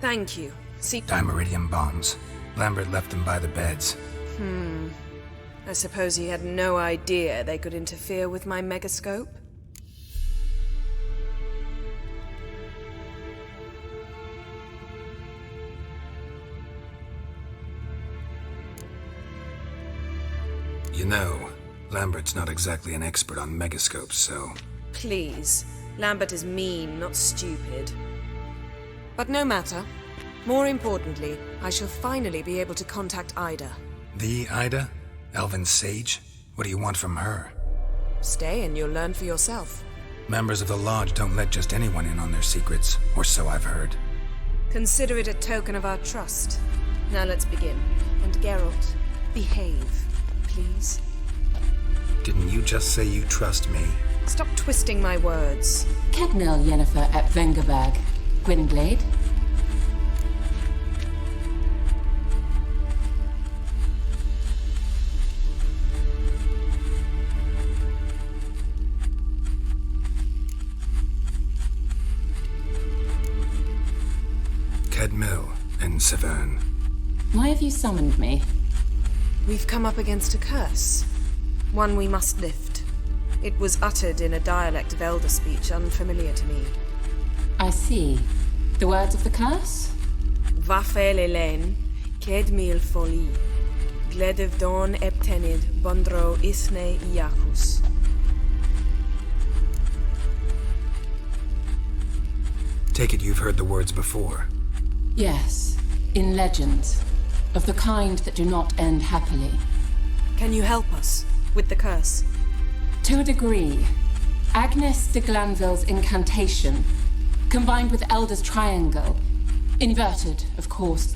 Thank you. See... Dimeridium bombs. Lambert left them by the beds. I suppose he had no idea they could interfere with my megascope? You know, Lambert's not exactly an expert on megascopes, so... Please. Lambert is mean, not stupid. But no matter. More importantly, I shall finally be able to contact Ida. The Ida? Elven sage? What do you want from her? Stay and you'll learn for yourself. Members of the Lodge don't let just anyone in on their secrets, or so I've heard. Consider it a token of our trust. Now let's begin. And Geralt, behave, please. Didn't you just say you trust me? Stop twisting my words. Kednel Yennefer at Vengerberg. Gwynblade. Kedmil and Severn. Why have you summoned me? We've come up against a curse. One we must lift. It was uttered in a dialect of Elder speech unfamiliar to me. I see. The words of the curse? Vafel Elen, Kedmil Foli, Gledev Don Eptenid, Bondro Isne Iakus. Take it you've heard the words before. Yes, in legends. Of the kind that do not end happily. Can you help us with the curse? To a degree. Agnes de Glanville's incantation, combined with Elder's triangle, inverted, of course.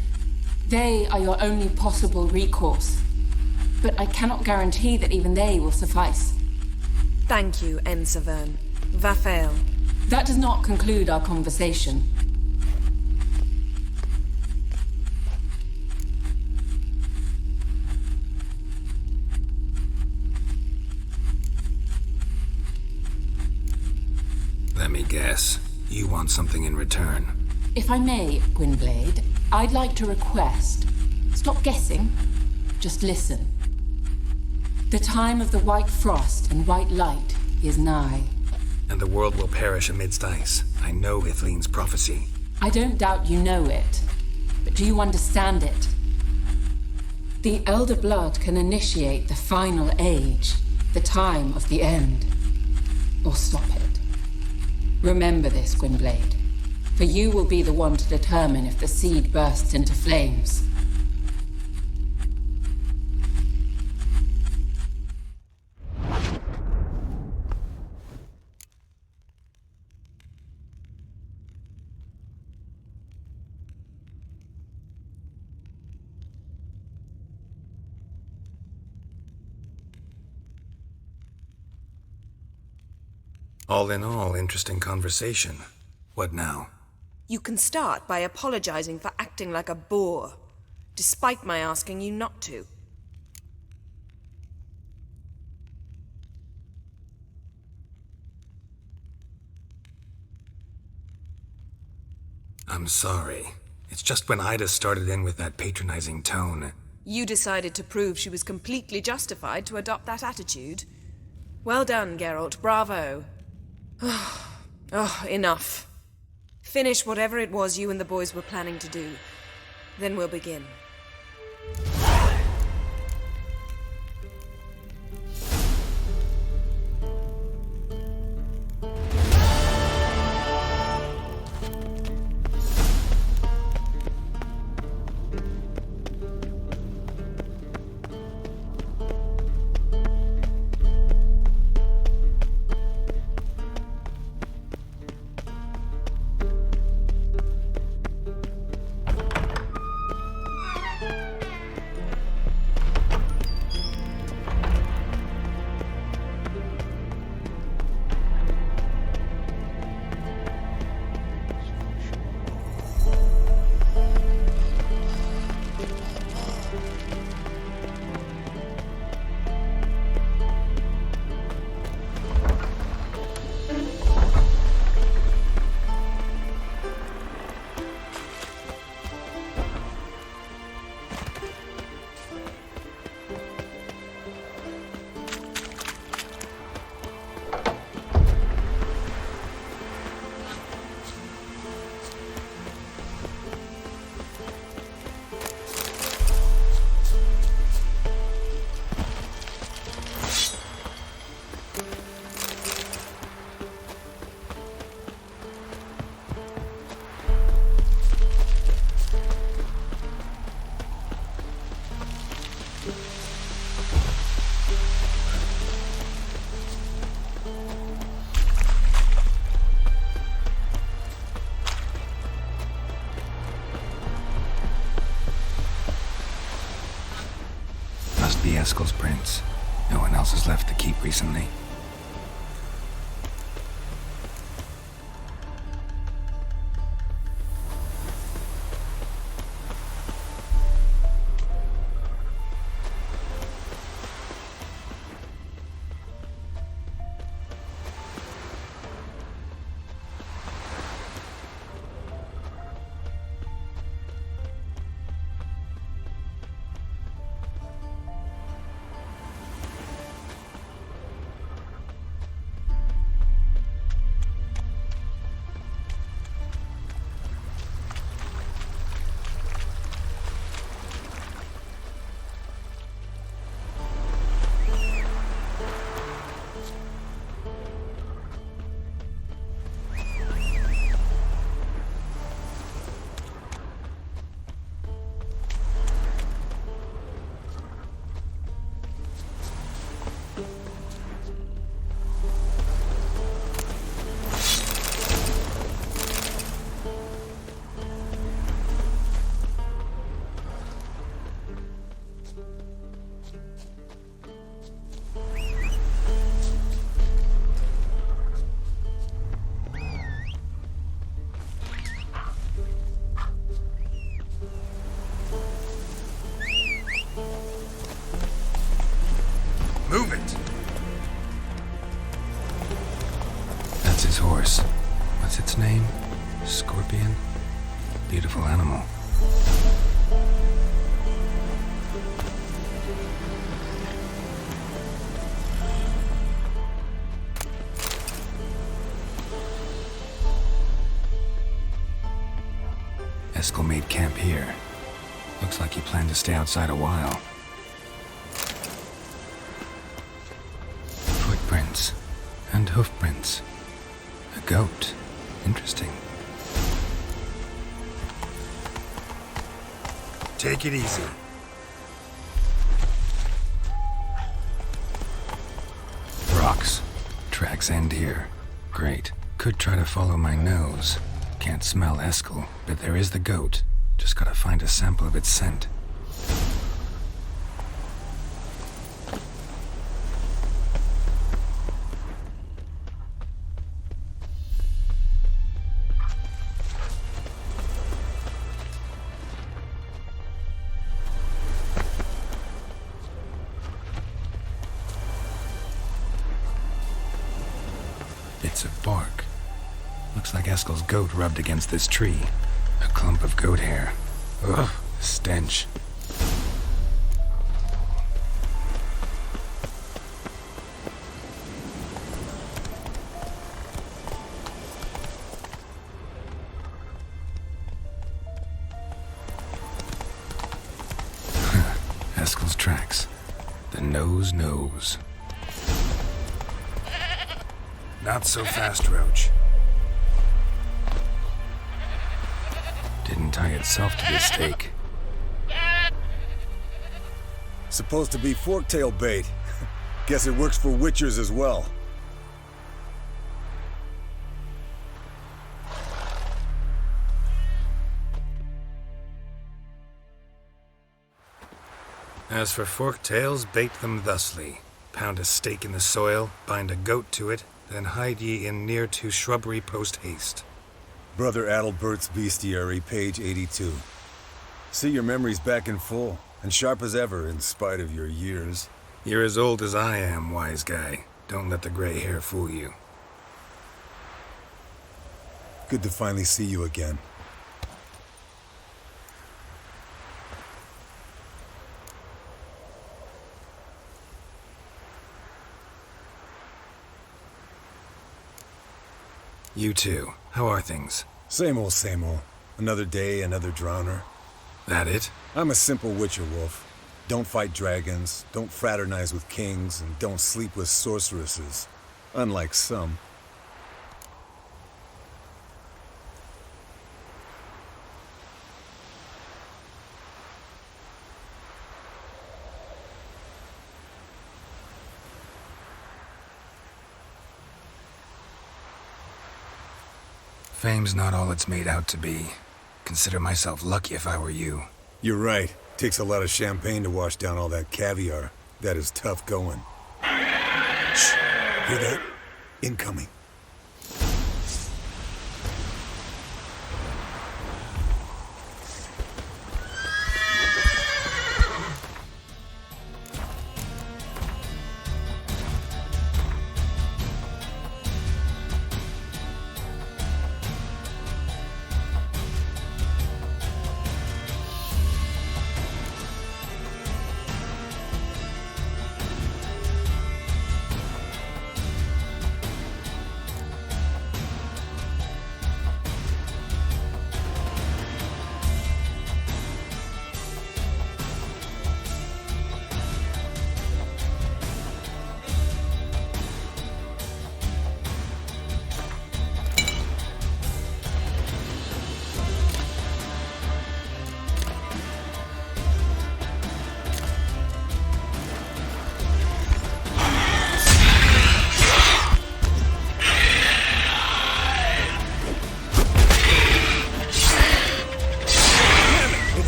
They are your only possible recourse. But I cannot guarantee that even they will suffice. Thank you, Severn. Vafel. That does not conclude our conversation. Let me guess. You want something in return. If I may, Gwynblade, I'd like to request. Stop guessing. Just listen. The time of the white frost and white light is nigh. And the world will perish amidst ice. I know Ithleen's prophecy. I don't doubt you know it. But do you understand it? The Elder Blood can initiate the final age, the time of the end. Or stop it. Remember this, Gwynblade, for you will be the one to determine if the seed bursts into flames. All in all, interesting conversation. What now? You can start by apologizing for acting like a boor, despite my asking you not to. I'm sorry. It's just when Ida started in with that patronizing tone. You decided to prove she was completely justified to adopt that attitude. Well done, Geralt. Bravo. Oh, enough. Finish whatever it was you and the boys were planning to do. Then we'll begin. Eskel's prints. No one else has left the keep recently. Move it! That's his horse. What's its name? Scorpion? Beautiful animal. Eskel made camp here. Looks like he planned to stay outside a while. Footprints and hoofprints. A goat. Interesting. Take it easy. Rocks. Tracks end here. Great. Could try to follow my nose. Can't smell Eskel, but there is the goat. Just gotta find a sample of its scent. Bits of bark. Looks like Eskel's goat rubbed against this tree. A clump of goat hair. Ugh, stench. Eskel's tracks. The nose knows. Not so fast, Roach. Didn't tie itself to the stake. Supposed to be forktail bait. Guess it works for witchers as well. As for forktails, bait them thusly. Pound a stake in the soil, bind a goat to it, then hide ye in near to shrubbery post haste. Brother Adalbert's Bestiary, page 82. See your memories back in full, and sharp as ever in spite of your years. You're as old as I am, wise guy. Don't let the gray hair fool you. Good to finally see you again. You too. How are things? Same old, same old. Another day, another drowner. That it? I'm a simple witcher wolf. Don't fight dragons, don't fraternize with kings, and don't sleep with sorceresses. Unlike some. Fame's not all it's made out to be. Consider myself lucky if I were you. You're right. Takes a lot of champagne to wash down all that caviar. That is tough going. Shh. Hear that? Incoming.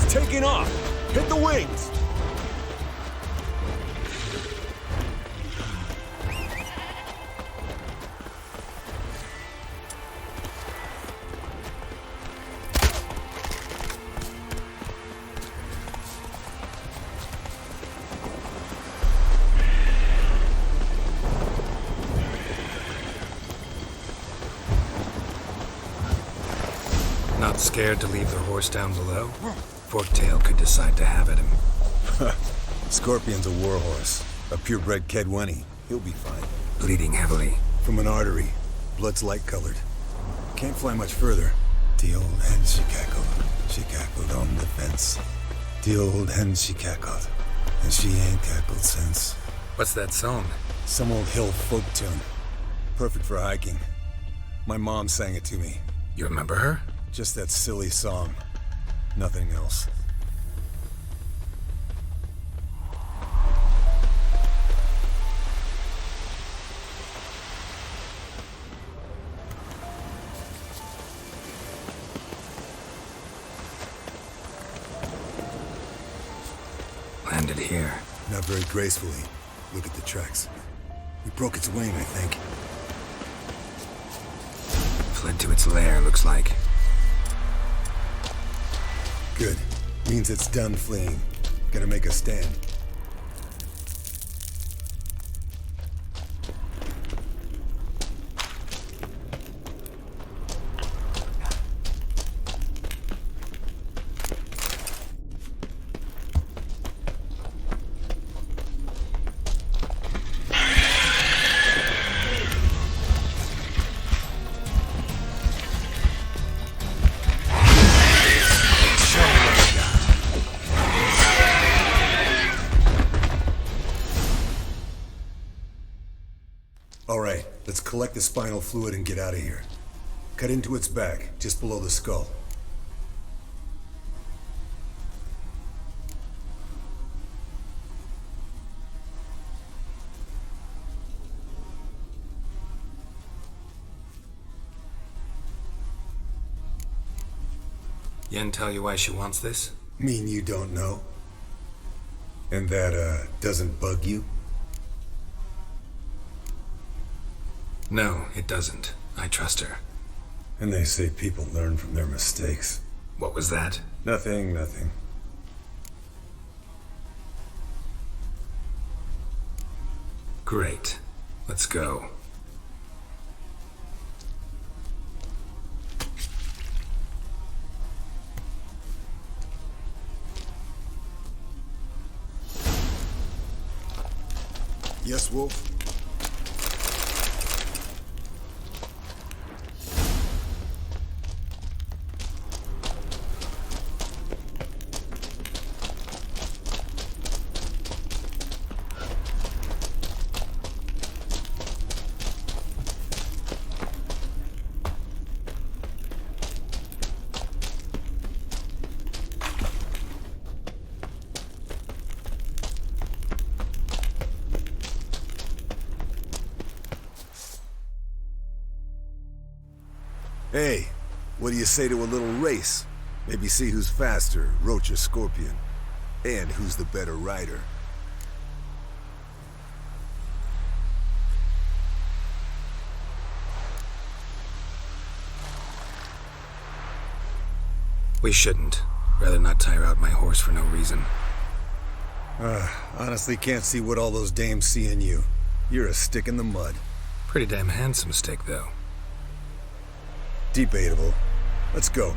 Taking off! Hit the wings! Not scared to leave the horse down below? Forktail could decide to have at him. Scorpion's a warhorse. A purebred Kedwenny. He'll be fine. Bleeding heavily. From an artery. Blood's light-colored. Can't fly much further. The old hen she cackled. She cackled on the fence. The old hen she cackled. And she ain't cackled since. What's that song? Some old hill folk tune. Perfect for hiking. My mom sang it to me. You remember her? Just that silly song. Nothing else. Landed here. Not very gracefully. Look at the tracks. We broke its wing, I think. Fled to its lair, looks like. Good. Means it's done fleeing. Gotta make a stand. Alright, let's collect the spinal fluid and get out of here. Cut into its back, just below the skull. Yen tell you why she wants this? Mean you don't know? And that, doesn't bug you? No, it doesn't. I trust her. And they say people learn from their mistakes. What was that? Nothing, nothing. Great. Let's go. Yes, Wolf? Hey, what do you say to a little race? Maybe see who's faster, Roach or Scorpion. And who's the better rider. We shouldn't. Rather not tire out my horse for no reason. Honestly can't see what all those dames see in you. You're a stick in the mud. Pretty damn handsome stick, though. Debatable. Let's go.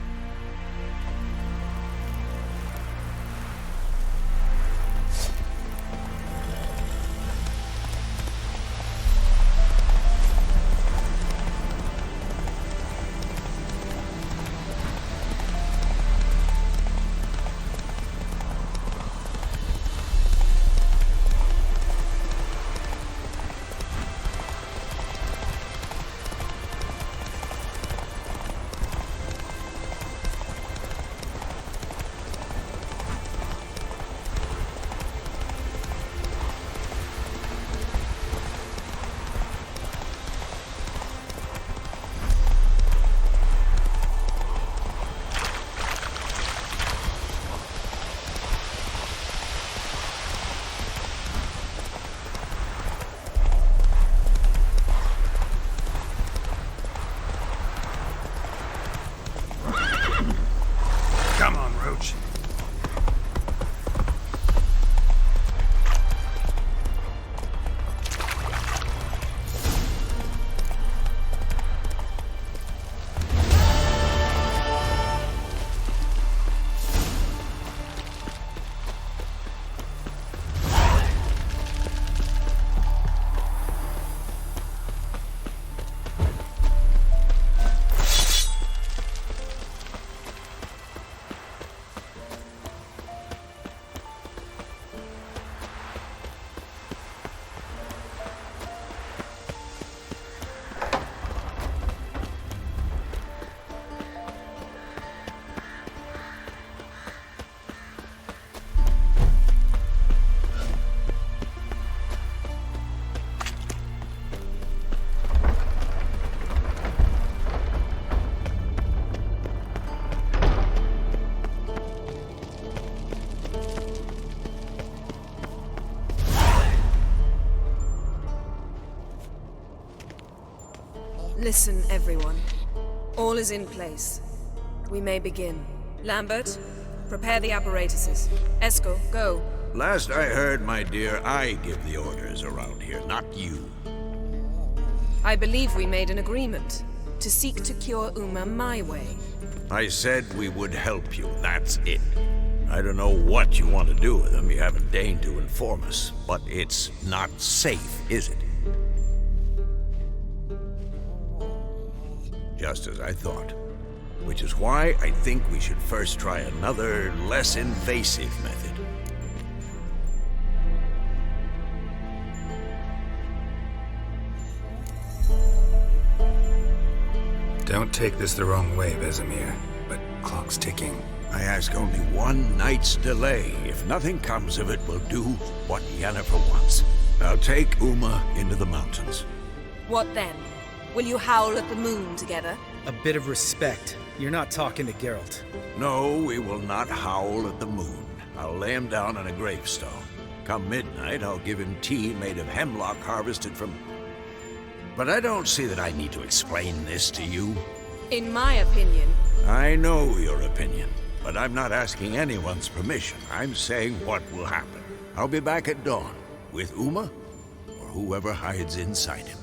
Come on, Roach. Listen, everyone. All is in place. We may begin. Lambert, prepare the apparatuses. Eskel, go. Last I heard, my dear, I give the orders around here, not you. I believe we made an agreement to seek to cure Uma my way. I said we would help you, that's it. I don't know what you want to do with them, you haven't deigned to inform us, but it's not safe, is it? Just as I thought. Which is why I think we should first try another, less invasive method. Don't take this the wrong way, Vesemir, but clock's ticking. I ask only one night's delay. If nothing comes of it, we'll do what Yennefer wants. I'll take Uma into the mountains. What then? Will you howl at the moon together? A bit of respect. You're not talking to Geralt. No, we will not howl at the moon. I'll lay him down on a gravestone. Come midnight, I'll give him tea made of hemlock harvested from... But I don't see that I need to explain this to you. In my opinion... I know your opinion, but I'm not asking anyone's permission. I'm saying what will happen. I'll be back at dawn, with Uma, or whoever hides inside him.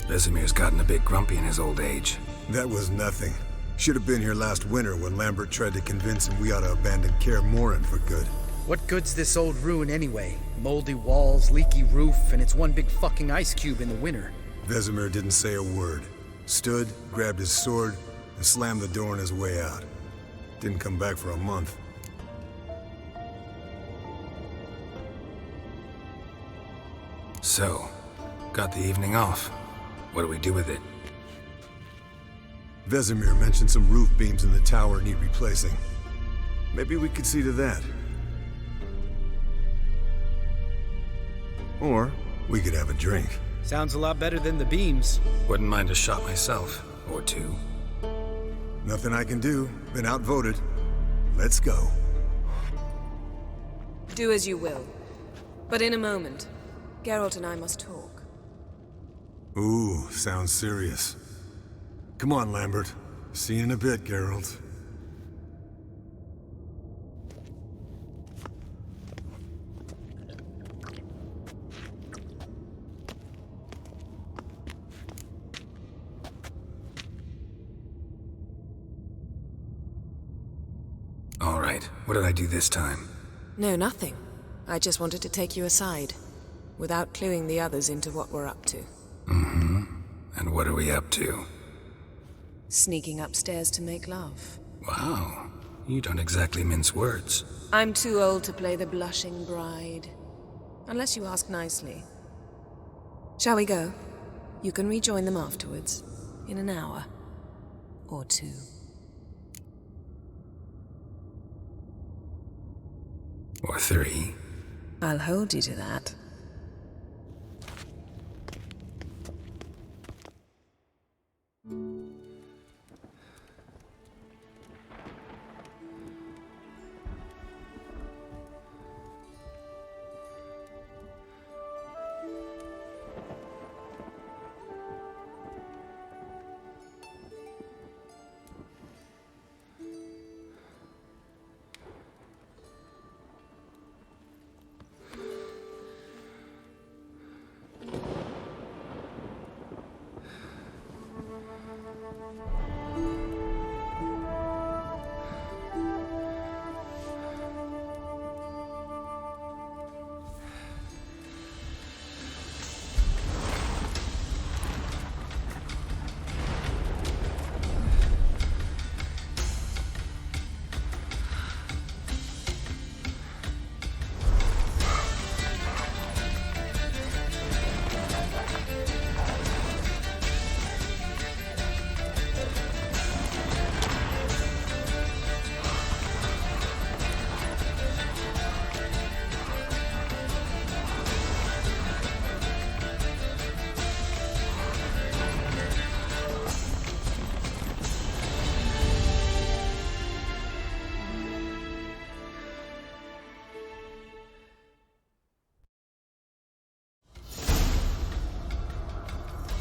Vesemir's gotten a bit grumpy in his old age. That was nothing. Should have been here last winter when Lambert tried to convince him we ought to abandon Kaer Morhen for good. What good's this old ruin anyway? Moldy walls, leaky roof, and it's one big fucking ice cube in the winter. Vesemir didn't say a word. Stood, grabbed his sword, and slammed the door on his way out. Didn't come back for a month. So, got the evening off. What do we do with it? Vesemir mentioned some roof beams in the tower need replacing. Maybe we could see to that. Or we could have a drink. Sounds a lot better than the beams. Wouldn't mind a shot myself, or two. Nothing I can do. Been outvoted. Let's go. Do as you will. But in a moment, Geralt and I must talk. Ooh, sounds serious. Come on, Lambert. See you in a bit, Geralt. All right, what did I do this time? No, nothing. I just wanted to take you aside, without cluing the others into what we're up to. Mm-hmm. And what are we up to? Sneaking upstairs to make love. Wow, you don't exactly mince words. I'm too old to play the blushing bride. Unless you ask nicely. Shall we go? You can rejoin them afterwards. In an hour. Or two. Or three. I'll hold you to that.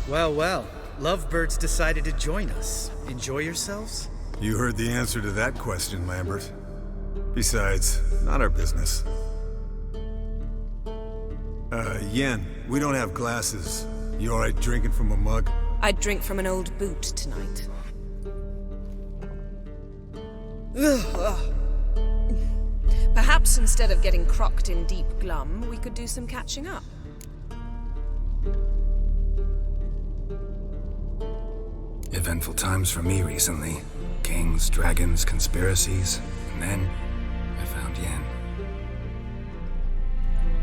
Well, well. Lovebirds decided to join us. Enjoy yourselves? You heard the answer to that question, Lambert. Besides, not our business. Yen, we don't have glasses. You alright drinking from a mug? I'd drink from an old boot tonight. Perhaps instead of getting crocked in deep glum, we could do some catching up. Eventful times for me recently. Kings, dragons, conspiracies, and then I found Yen.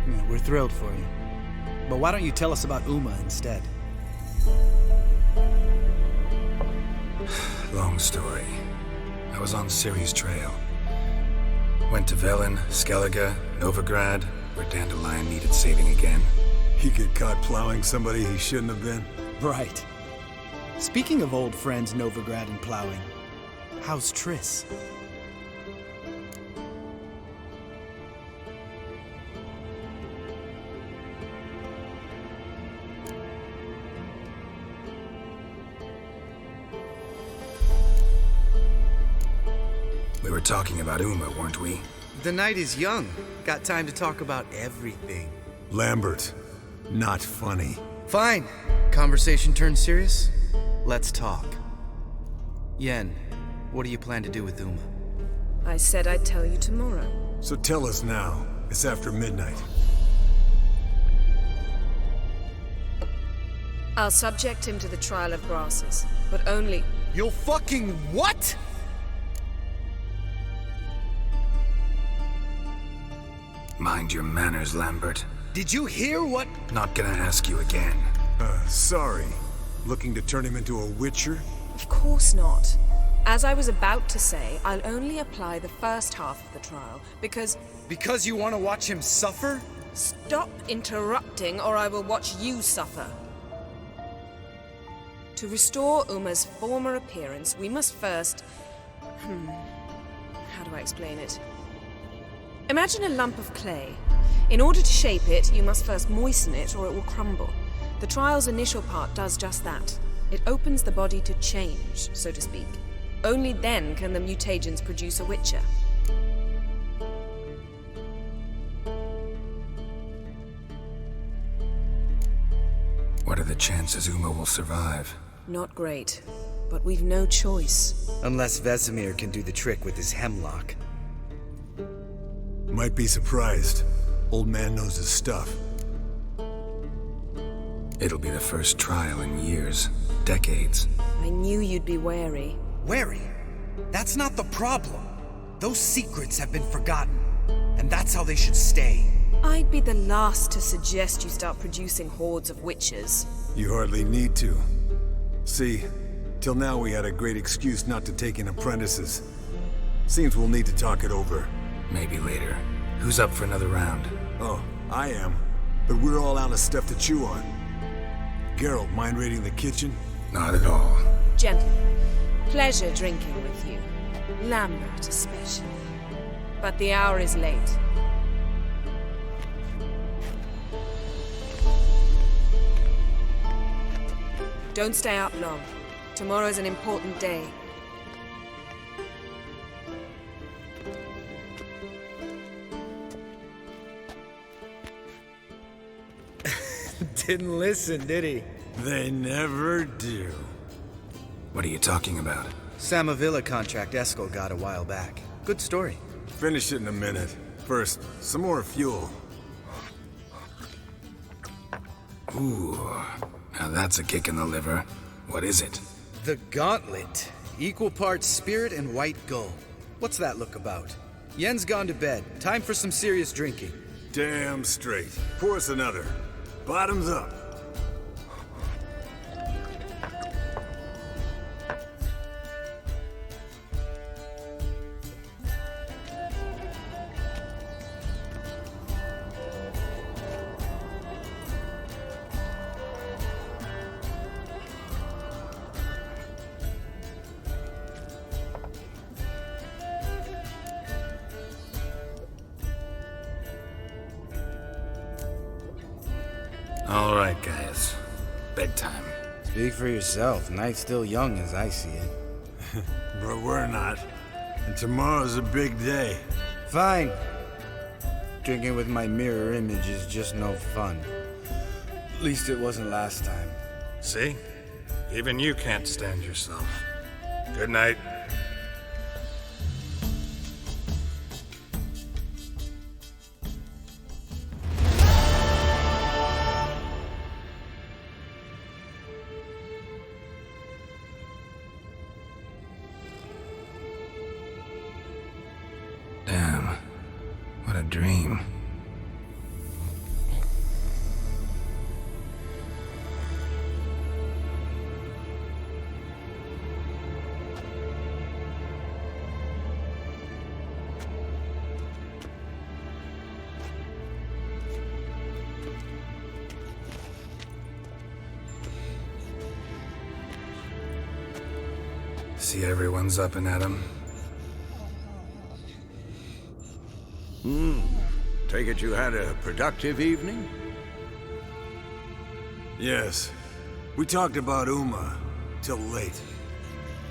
Yeah, we're thrilled for you. But why don't you tell us about Uma instead? Long story. I was on Ciri's trail. Went to Velen, Skellige, Novigrad, where Dandelion needed saving again. He get caught plowing somebody he shouldn't have been? Right. Speaking of old friends Novigrad and plowing, how's Triss? We were talking about Uma, weren't we? The night is young. Got time to talk about everything. Lambert, not funny. Fine. Conversation turned serious? Let's talk. Yen, what do you plan to do with Uma? I said I'd tell you tomorrow. So tell us now. It's after midnight. I'll subject him to the trial of grasses, but only... You'll fucking what? Mind your manners, Lambert. Did you hear what? Not gonna ask you again. Sorry. Looking to turn him into a witcher? Of course not. As I was about to say, I'll only apply the first half of the trial, because... Because you want to watch him suffer? Stop interrupting, or I will watch you suffer. To restore Uma's former appearance, we must first... how do I explain it? Imagine a lump of clay. In order to shape it, you must first moisten it or it will crumble. The trial's initial part does just that. It opens the body to change, so to speak. Only then can the mutagens produce a Witcher. What are the chances Uma will survive? Not great, but we've no choice. Unless Vesemir can do the trick with his hemlock. Might be surprised. Old man knows his stuff. It'll be the first trial in years, decades. I knew you'd be wary. Wary? That's not the problem. Those secrets have been forgotten, and that's how they should stay. I'd be the last to suggest you start producing hordes of witches. You hardly need to. See, till now we had a great excuse not to take in apprentices. Seems we'll need to talk it over. Maybe later. Who's up for another round? Oh, I am. But we're all out of stuff to chew on. Geralt, mind raiding the kitchen? Not at all. Gentlemen, pleasure drinking with you. Lambert especially. But the hour is late. Don't stay up long. Tomorrow's an important day. Didn't listen, did he? They never do. What are you talking about? Samavilla contract Eskel got a while back. Good story. Finish it in a minute. First, some more fuel. Ooh, now that's a kick in the liver. What is it? The Gauntlet. Equal parts spirit and white gull. What's that look about? Yen's gone to bed. Time for some serious drinking. Damn straight. Pour us another. Bottoms up. All right, guys. Bedtime. Speak for yourself. Night's still young as I see it. But we're not. And tomorrow's a big day. Fine. Drinking with my mirror image is just no fun. At least it wasn't last time. See? Even you can't stand yourself. Good night. Damn. What a dream. See everyone's up and at 'em. Take it you had a productive evening? Yes. We talked about Uma. Till late.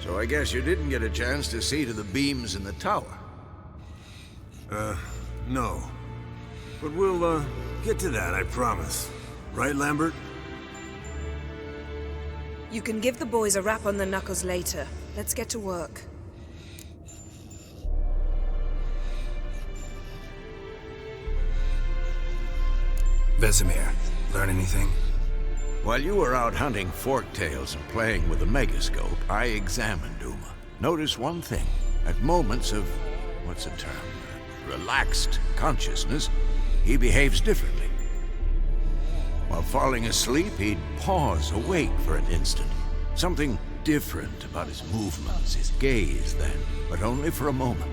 So I guess you didn't get a chance to see to the beams in the tower. No. But we'll, get to that, I promise. Right, Lambert? You can give the boys a rap on the knuckles later. Let's get to work. Vesemir, learn anything? While you were out hunting forktails and playing with the megascope, I examined Uma. Notice one thing. At moments of, what's the term? Relaxed consciousness, he behaves differently. While falling asleep, he'd pause, awake for an instant. Something different about his movements, his gaze then, but only for a moment.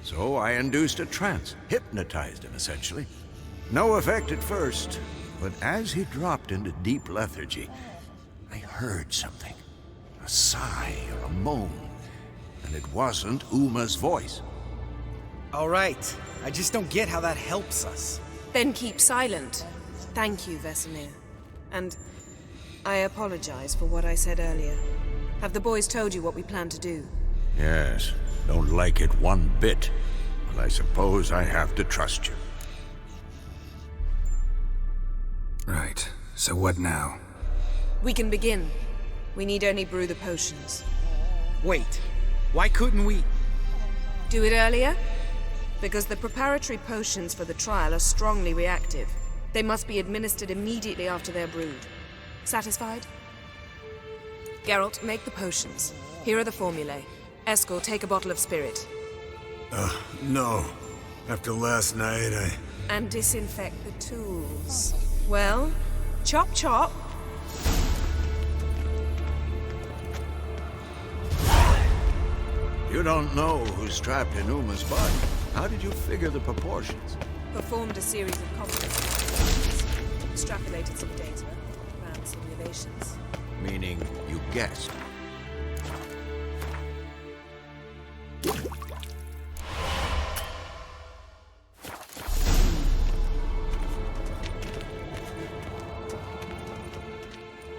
So I induced a trance, hypnotized him essentially. No effect at first, but as he dropped into deep lethargy, I heard something. A sigh or a moan. And it wasn't Uma's voice. All right. I just don't get how that helps us. Then keep silent. Thank you, Vesemir. And I apologize for what I said earlier. Have the boys told you what we plan to do? Yes, don't like it one bit. But I suppose I have to trust you. Right. So what now? We can begin. We need only brew the potions. Wait. Why couldn't we... Do it earlier? Because the preparatory potions for the trial are strongly reactive. They must be administered immediately after they're brewed. Satisfied? Geralt, make the potions. Here are the formulae. Eskel, take a bottle of spirit. No. After last night, And disinfect the tools. Well, chop chop. You don't know who's trapped in Uma's body. How did you figure the proportions? Performed a series of complex extrapolated some data, ran simulations. Meaning, you guessed.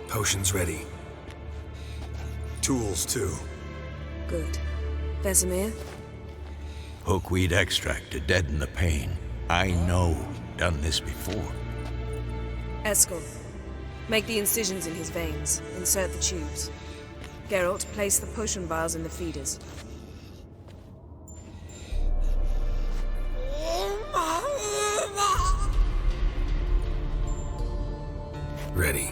Potions ready. tools too. Good. Vesemir? Hookweed extract to deaden the pain. I know. Done this before. Eskel, make the incisions in his veins. Insert the tubes. Geralt, place the potion vials in the feeders. Ready.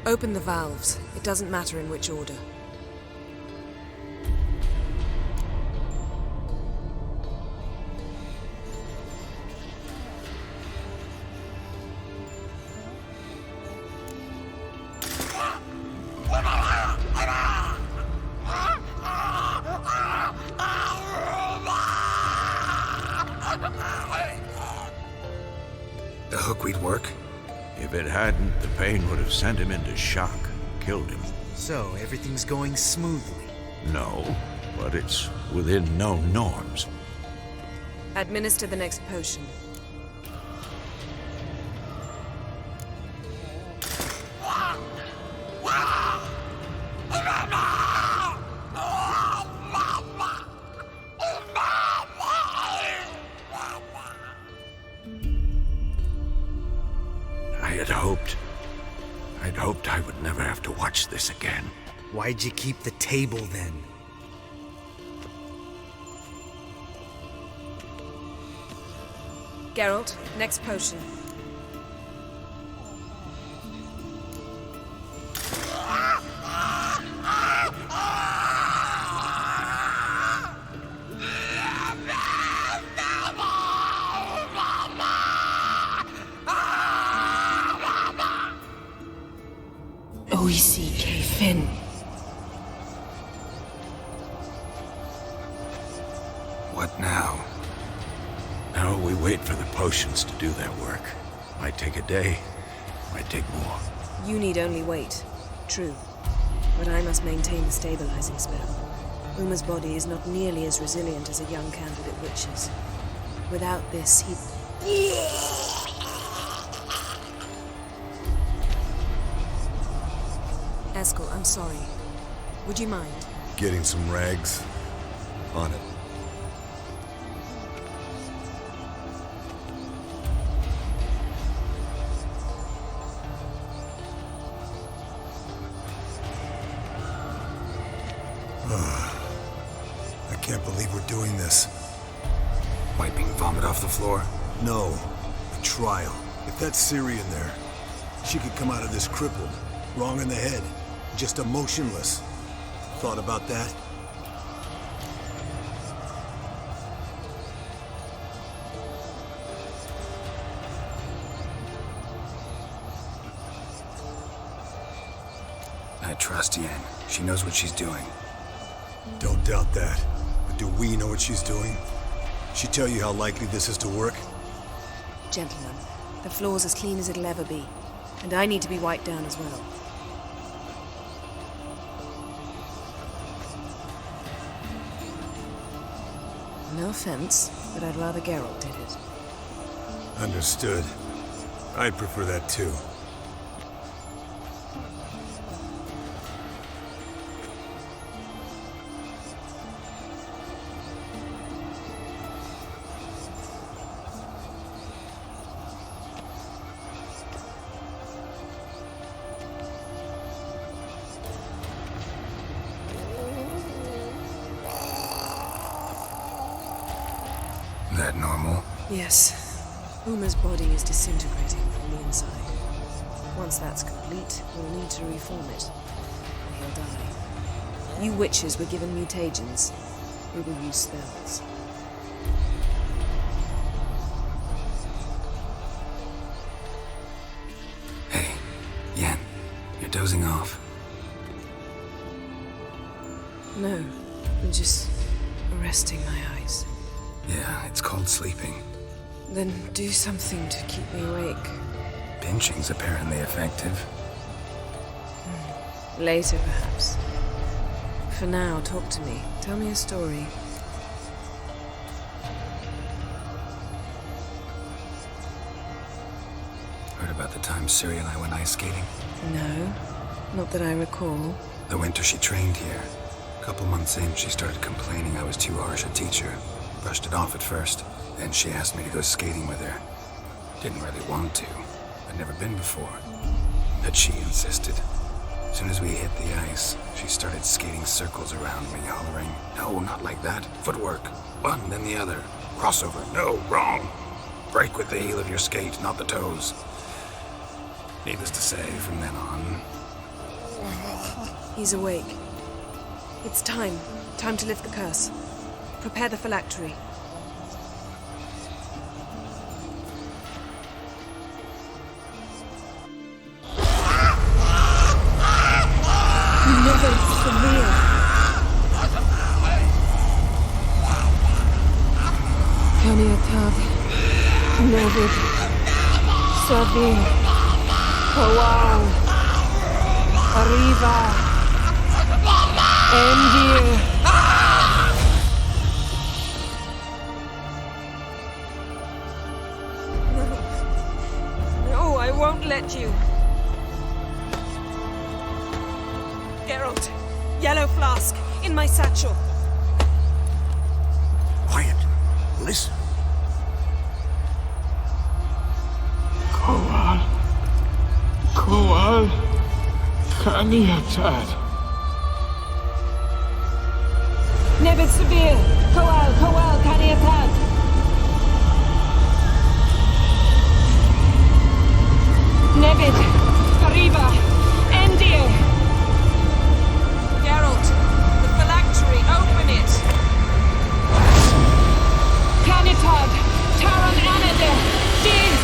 Open the valves. It doesn't matter in which order. The hookweed work? If it hadn't, the pain would have sent him into shock, killed him. So, everything's going smoothly. No, but it's within known norms. Administer the next potion. I'd hoped I would never have to watch this again. Why'd you keep the table then? Geralt, next potion. Fin. What now? Now we wait for the potions to do their work. Might take a day, might take more. You need only wait. True. But I must maintain the stabilizing spell. Uma's body is not nearly as resilient as a young candidate witch's. Without this, he'd... Eskel, I'm sorry. Would you mind? Getting some rags. On it. I can't believe we're doing this. Wiping vomit off the floor? No. A trial. If that's Ciri in there, she could come out of this crippled. Wrong in the head. Just emotionless. Thought about that? I trust Yen. She knows what she's doing. Don't doubt that. But do we know what she's doing? She tell you how likely this is to work? Gentlemen, The floor's as clean as it'll ever be, and I need to be wiped down as well. No offense, but I'd rather Geralt did it. Understood. I'd prefer that too. That normal? Yes. Uma's body is disintegrating from the inside. Once that's complete, we'll need to reform it. Or he'll die. You witches were given mutagens. We will use spells. Hey, Yen, you're dozing off. No, I'm just resting my eyes. Yeah, it's called sleeping. Then do something to keep me awake. Pinching's apparently effective. Later, perhaps. For now, talk to me. Tell me a story. Heard about the time Ciri and I went ice skating? No, not that I recall. The winter she trained here. A couple months in, she started complaining I was too harsh a teacher. Brushed it off at first. Then she asked me to go skating with her. Didn't really want to. I'd never been before. But she insisted. As soon as we hit the ice, she started skating circles around me, hollering, "No, not like that. Footwork. One, then the other. Crossover. No, wrong. Break with the heel of your skate, not the toes." Needless to say, from then on... He's awake. It's time. Time to lift the curse. Prepare the phylactery. Never severe. Kaniatad, Nevid, Savi, Kawal, Arriva, Endir. No, I won't let you. Geralt, yellow flask, in my satchel. Quiet. Listen. Kowal, Kaniatad. Nevid Severe, Kowal, Kaniatad. Nevid, Arriva, Endir. Geralt, the phylactery, open it. Canitad, Taran Anadir, Diz.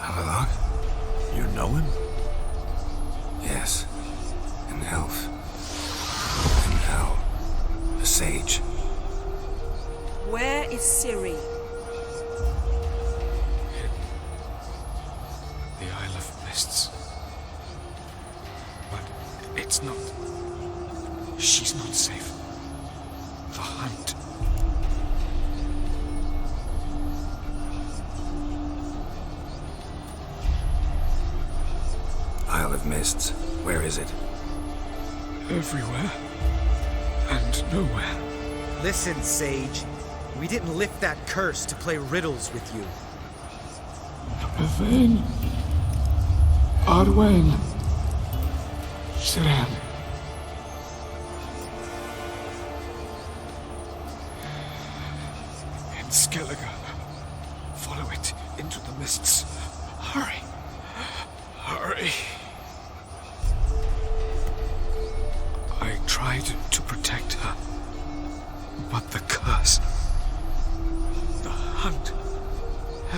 Avalok? You know him? Yes. An elf. An owl. A sage. Where is Ciri? The Isle of Mists. But it's not... She's not safe. The hunt. Isle of Mists. Where is it? Everywhere. And nowhere. Listen, Sage. We didn't lift that curse to play riddles with you. Yvain. Arwen. Siran. In Skellige. Follow it into the mists. Hurry. Hurry. I tried to protect her,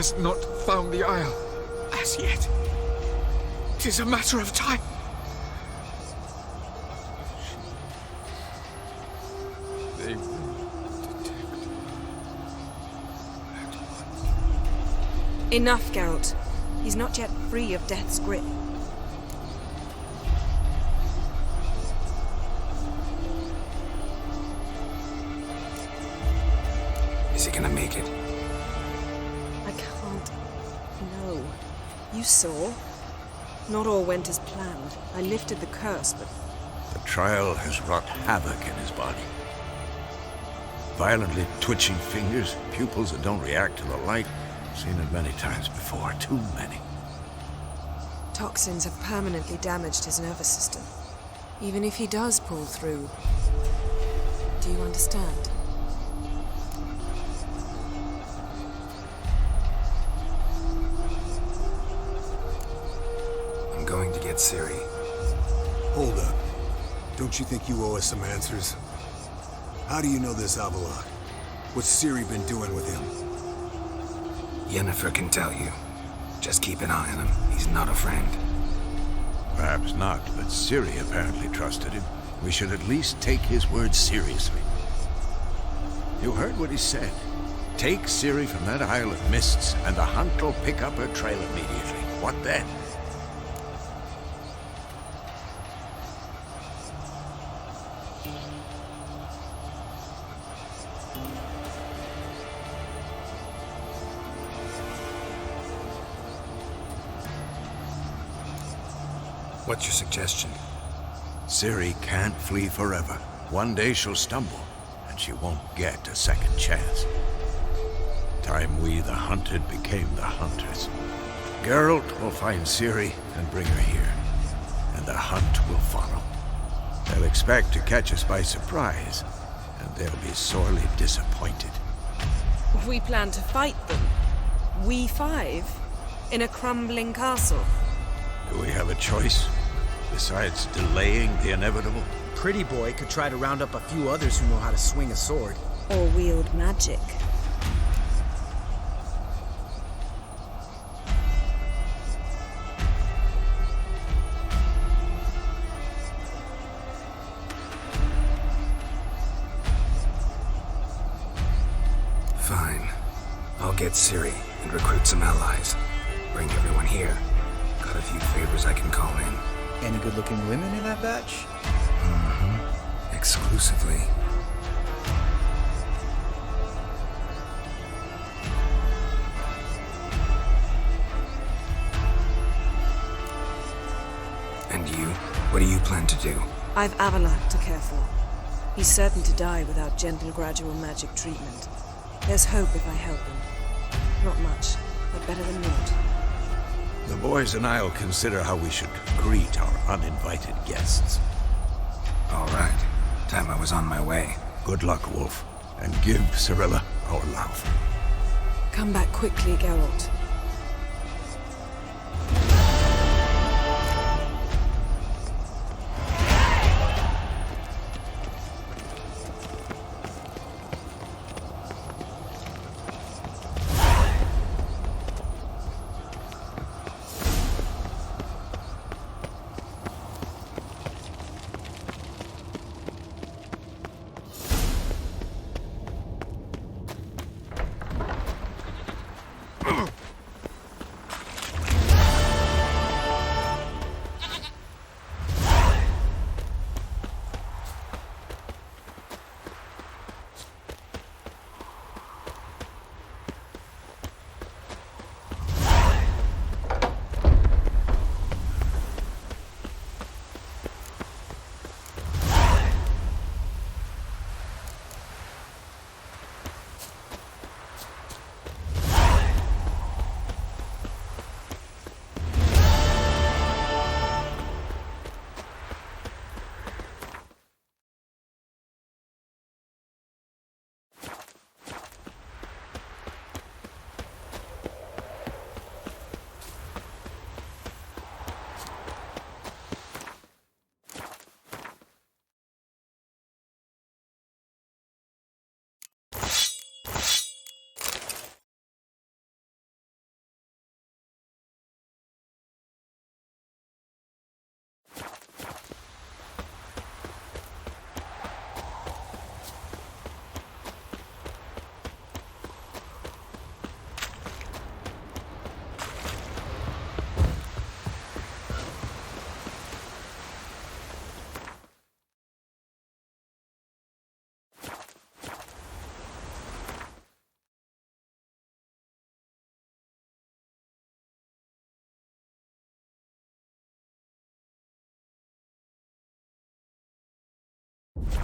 has not found the Isle as yet. 'Tis a matter of time. They will detect Black blood. Enough, Geralt. He's not yet free of death's grip. Is he gonna make it? I can't. No. You saw? Not all went as planned. I lifted the curse, but The trial has wrought havoc in his body. Violently twitching fingers, pupils that don't react to the light. Seen it many times before, too many. toxins have permanently damaged his nervous system. Even if he does pull through, do you understand? I'm going to get Ciri. Hold up. Don't you think you owe us some answers? How do you know this Avalok? What's Ciri been doing with him? Yennefer can tell you. Just keep an eye on him. He's not a friend. Perhaps not, but Ciri apparently trusted him. We should at least take his words seriously. You heard what he said. Take Ciri from that Isle of Mists, and the hunt will pick up her trail immediately. What then? What's your suggestion? Ciri can't flee forever. One day she'll stumble, and she won't get a second chance. Time we, the hunted, became the hunters. Geralt will find Ciri and bring her here, and the hunt will follow. They'll expect to catch us by surprise, and they'll be sorely disappointed. We plan to fight them. We five? In a crumbling castle? Do we have a choice, besides delaying the inevitable? Pretty Boy could try to round up a few others who know how to swing a sword. Or wield magic? Fine. I'll get Ciri and recruit some allies. Bring everyone here. Got a few favors I can call in. Any good-looking women in that batch? Mm-hmm. Exclusively. And you? What do you plan to do? I've Avalok to care for. He's certain to die without gentle, gradual magic treatment. There's hope if I help him. Not much, but better than naught. The boys and I'll consider how we should greet our uninvited guests. All right. Time I was on my way. Good luck, Wolf, and give Cirilla our love. Come back quickly, Geralt.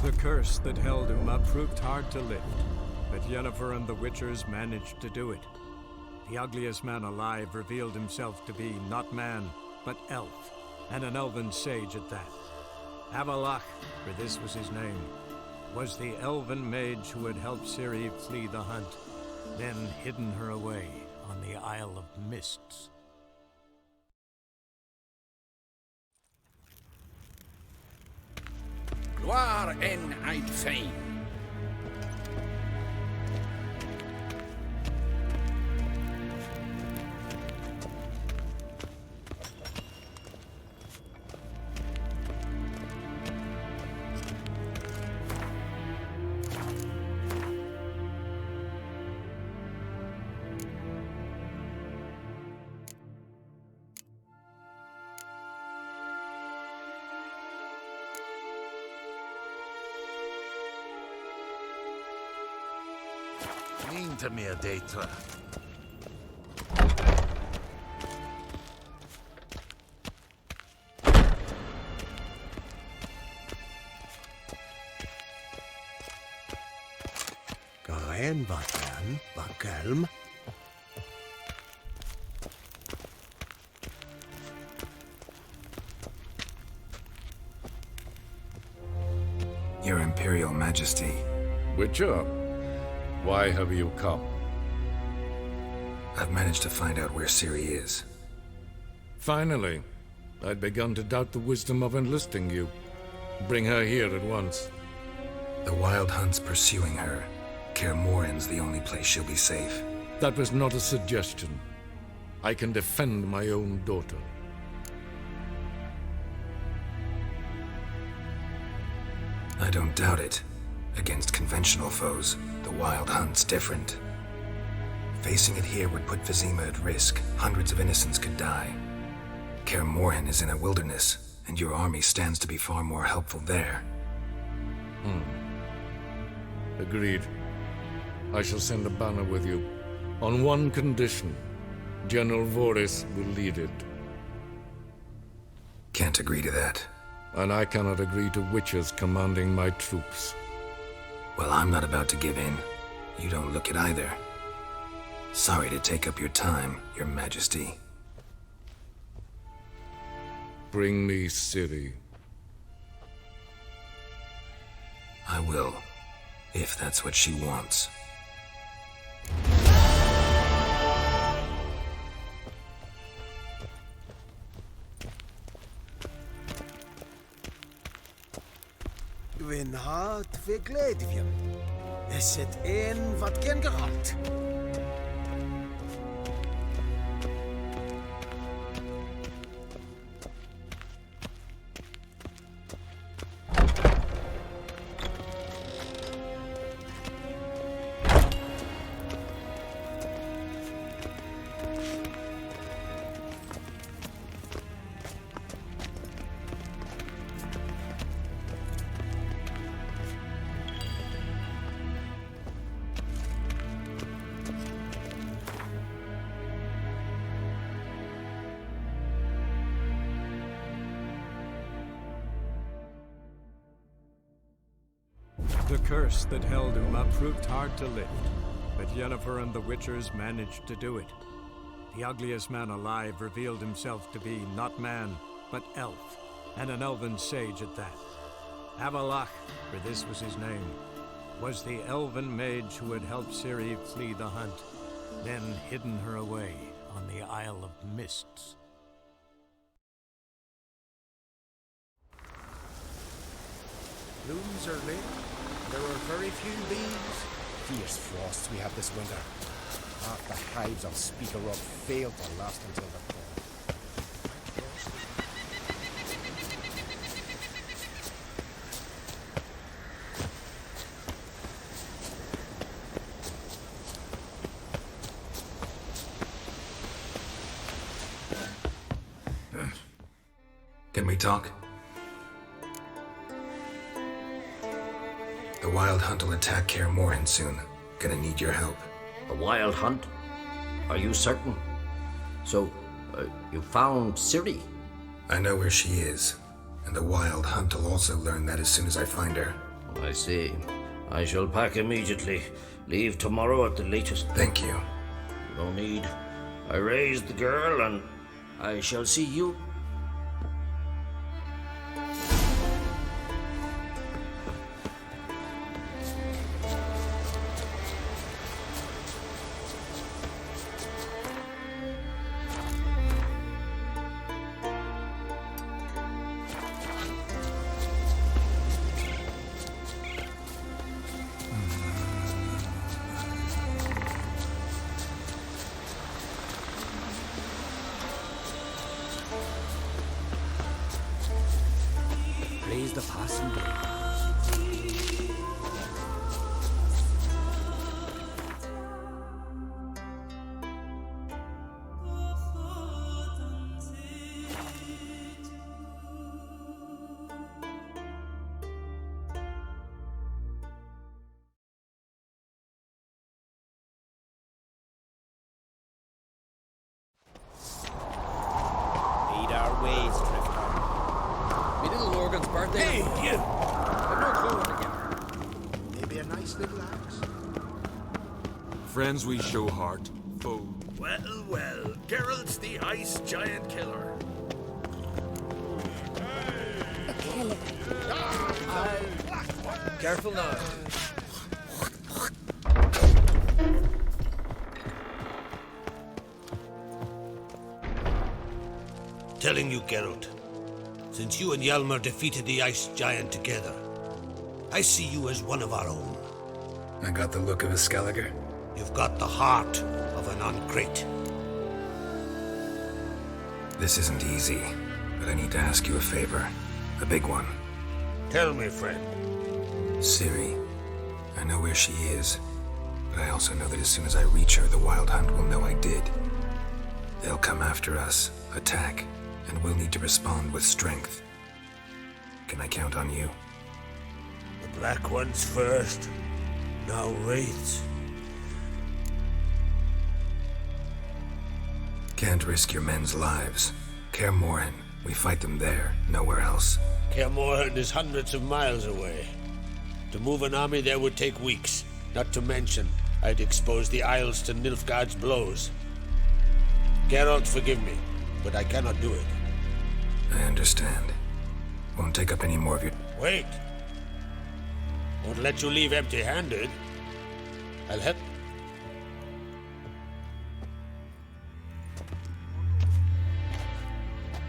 The curse that held Uma proved hard to lift, but Yennefer and the Witchers managed to do it. The ugliest man alive revealed himself to be not man, but elf, and an elven sage at that. Avalach, for this was his name, was the elven mage who had helped Ciri flee the hunt, then hidden her away on the Isle of Mists. Gloire en Eid Fame. Inte mer dejter. Garen vatten, Vakelm. Your Imperial Majesty. Witcher, why have you come? I've managed to find out where Ciri is. Finally. I'd begun to doubt the wisdom of enlisting you. Bring her here at once. The Wild Hunt's pursuing her. Kaer Morhen's the only place she'll be safe. That was not a suggestion. I can defend my own daughter. I don't doubt it. Against conventional foes, the Wild Hunt's different. Facing it here would put Vizima at risk. Hundreds of innocents could die. Kaer Morhen is in a wilderness, and your army stands to be far more helpful there. Agreed. I shall send a banner with you. On one condition. General Voris will lead it. Can't agree to that. And I cannot agree to witches commanding my troops. Well, I'm not about to give in. You don't look it either. Sorry to take up your time, Your Majesty. Bring me Ciri. I will, if that's what she wants. Gwyn hart fe gledfiam. Is het een wat gen Geralt? The curse that held Uma proved hard to lift, but Yennefer and the Witchers managed to do it. The ugliest man alive revealed himself to be not man, but elf, and an elven sage at that. Avalach, for this was his name, was the elven mage who had helped Ciri flee the hunt, then hidden her away on the Isle of Mists. Blooms are lit. There are very few bees. Fierce frosts we have this winter. Half the hives of Speaker Rock failed to last until the fall. Can we talk? The Wild Hunt will attack Kaer Morhen soon. Gonna need your help. A Wild Hunt? Are you certain? So, you found Ciri? I know where she is, and the Wild Hunt will also learn that as soon as I find her. I see. I shall pack immediately. Leave tomorrow at the latest. Thank you. No need. I raised the girl, and I shall see you. Praise the passing day. Lead our ways, Drifter. Me little Lorgan's birthday. Hey, you! I've no clue what to get. Maybe a nice little axe. Friends we show heart, foe. Well, well, Geralt's the ice giant killer. A killer. Careful now. Telling you, Geralt, since you and Hjalmar defeated the ice giant together, I see you as one of our own. I got the look of a Skelliger. You've got the heart of an Uncrate. This isn't easy, but I need to ask you a favor. A big one. Tell me, friend. Ciri. I know where she is, but I also know that as soon as I reach her, the Wild Hunt will know I did. They'll come after us, attack, and we'll need to respond with strength. Can I count on you? The Black Ones first, now Wraiths. Can't risk your men's lives. Kaer Morhen, we fight them there, nowhere else. Kaer Morhen is hundreds of miles away. To move an army there would take weeks. Not to mention, I'd expose the Isles to Nilfgaard's blows. Geralt, forgive me, but I cannot do it. I understand. Won't take up any more of your... Wait! Won't let you leave empty-handed. I'll help.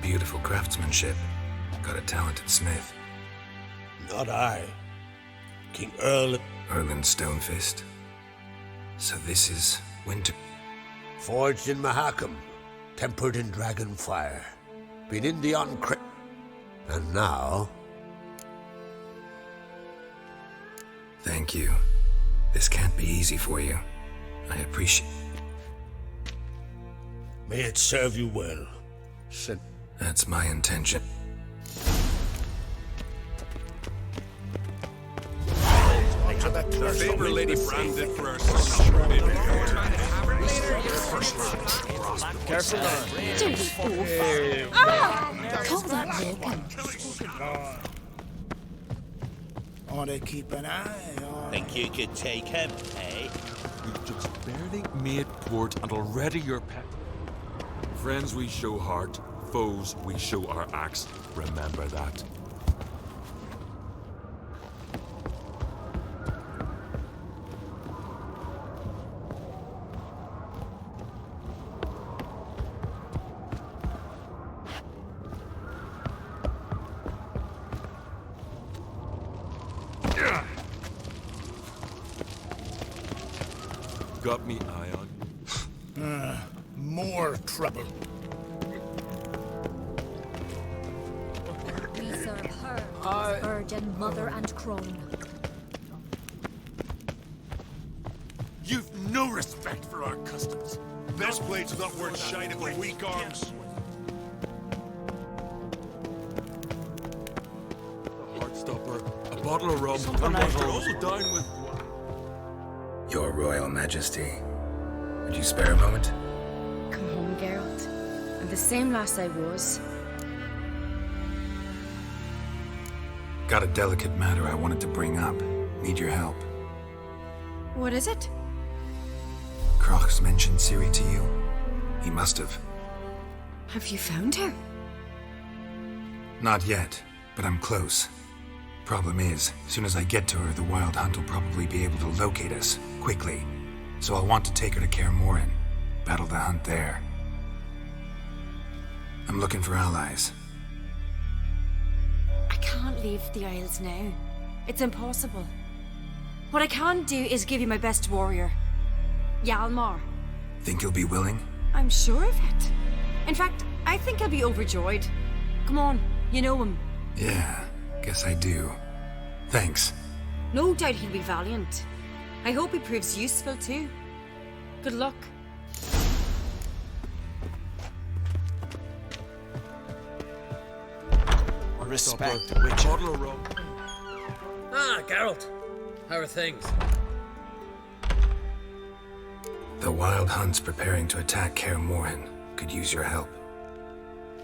Beautiful craftsmanship. Got a talented smith. Not I. King Erlen Stonefist. So this is Winter... Forged in Mahakam. Tempered in dragon fire. Been in the Uncrate. And now... Thank you. This can't be easy for you. I appreciate... May it serve you well. That's my intention. The favor Lady Brandon for our Careful now. Call that Logan. Ought to keep an eye on... Think you could take him, eh? You've just barely made port and already you're pet. Friends we show heart, foes we show our axe. Remember that. Got me eye on. More trouble. We serve her, as virgin mother and crone. You've no respect for our customs. Best blade's not worth shining with weak arms. A heartstopper, a bottle of rum, and what we're also down with. Your Royal Majesty. Would you spare a moment? Come home, Geralt. I'm the same lass I was. Got a delicate matter I wanted to bring up. Need your help. What is it? Croc's mentioned Ciri to you? He must have. Have you found her? Not yet, but I'm close. Problem is, as soon as I get to her, the Wild Hunt will probably be able to locate us, quickly. So I'll want to take her to Kaer Morhen. Battle the hunt there. I'm looking for allies. I can't leave the Isles now. It's impossible. What I can do is give you my best warrior, Hjalmar. Think you'll be willing? I'm sure of it. In fact, I think he'll be overjoyed. Come on, you know him. Yeah, guess I do. Thanks. No doubt he'll be valiant. I hope he proves useful too. Good luck. Respect the Witcher. Ah, Geralt. How are things? The Wild Hunt's preparing to attack Kaer Morhen. Could use your help.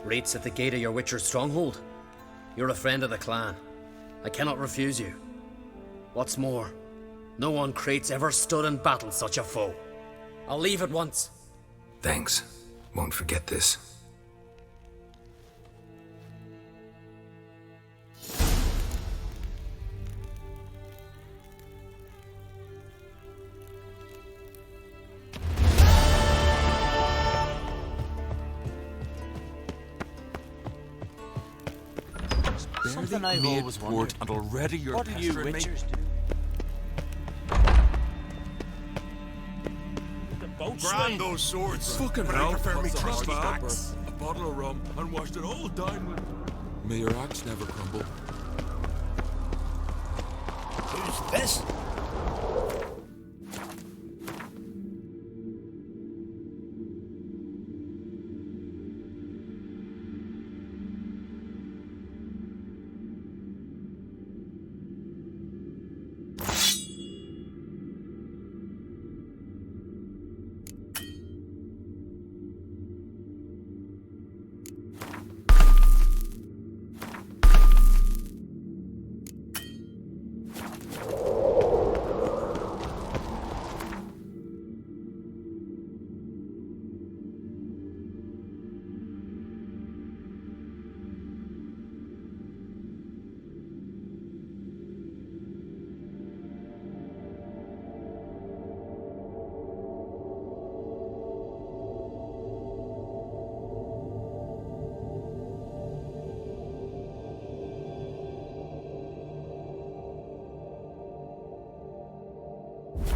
Rates at the gate of your Witcher's stronghold. You're a friend of the clan. I cannot refuse you. What's more, no one Crate's ever stood in battle such a foe. I'll leave at once. Thanks. Won't forget this. Something I've always wondered. And already you're What do you Witchers do? Grind those swords. Fucking but hell, I prefer me what's a trusty hot axe. a bottle of rum and washed it all down with. May your axe never crumble. Who's this?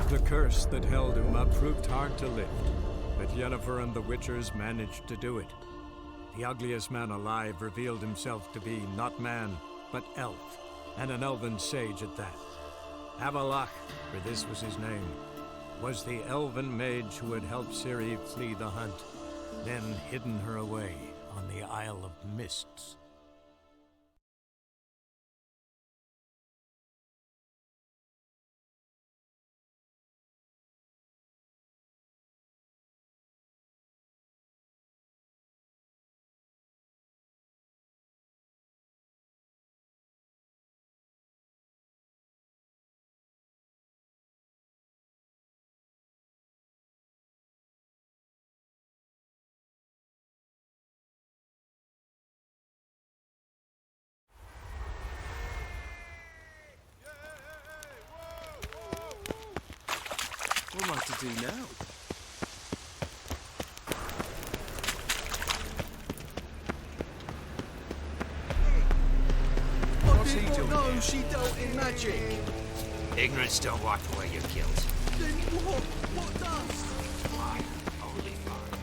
The curse that held Uma proved hard to lift, but Yennefer and the Witchers managed to do it. The ugliest man alive revealed himself to be not man, but elf, and an elven sage at that. Avalach, for this was his name, was the elven mage who had helped Ciri flee the hunt, then hidden her away on the Isle of Mists. What am I to do now? What's he doing? No, she dealt in magic. Ignorance don't wipe away your guilt. Then what? What does? Fire, only fire.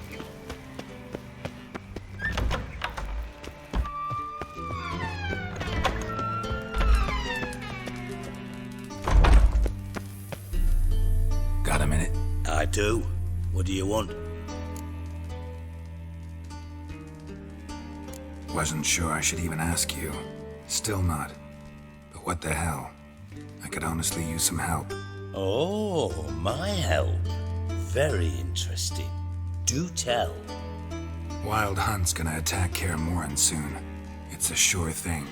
Got a minute? I do. What do you want? Wasn't sure I should even ask you. Still not. But what the hell? I could honestly use some help. Oh, my help. Very interesting. Do tell. Wild Hunt's gonna attack Kaer Morhen soon. It's a sure thing.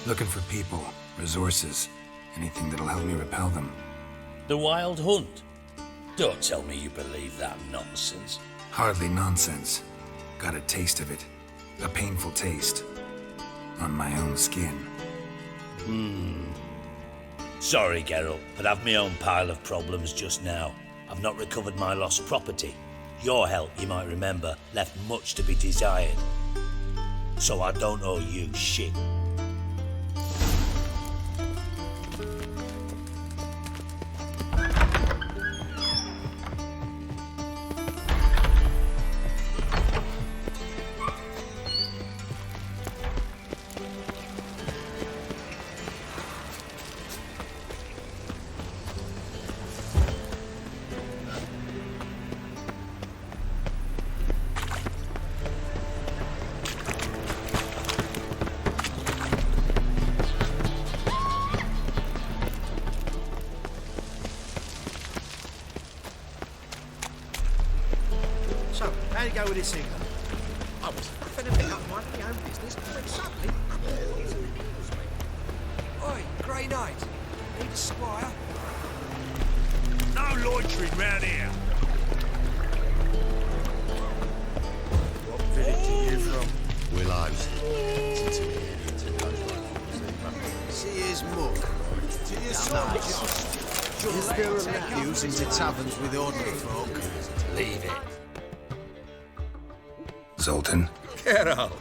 Looking for people, resources, anything that'll help me repel them. The Wild Hunt? Don't tell me you believe that nonsense. Hardly nonsense. Got a taste of it. A painful taste. On my own skin. Sorry, Geralt, but I've my own pile of problems just now. I've not recovered my lost property. Your help, you might remember, left much to be desired. So I don't owe you shit. So, how'd it go with this thing? I was faffing a bit up minding my own business, when suddenly... Oi, Grey Knight. Need a squire? No loitering round here. What village are you from? Willows. See his muck. To your sword, John. Is there a man using the taverns with ordinary folk? Leave it. Zoltan? Get out.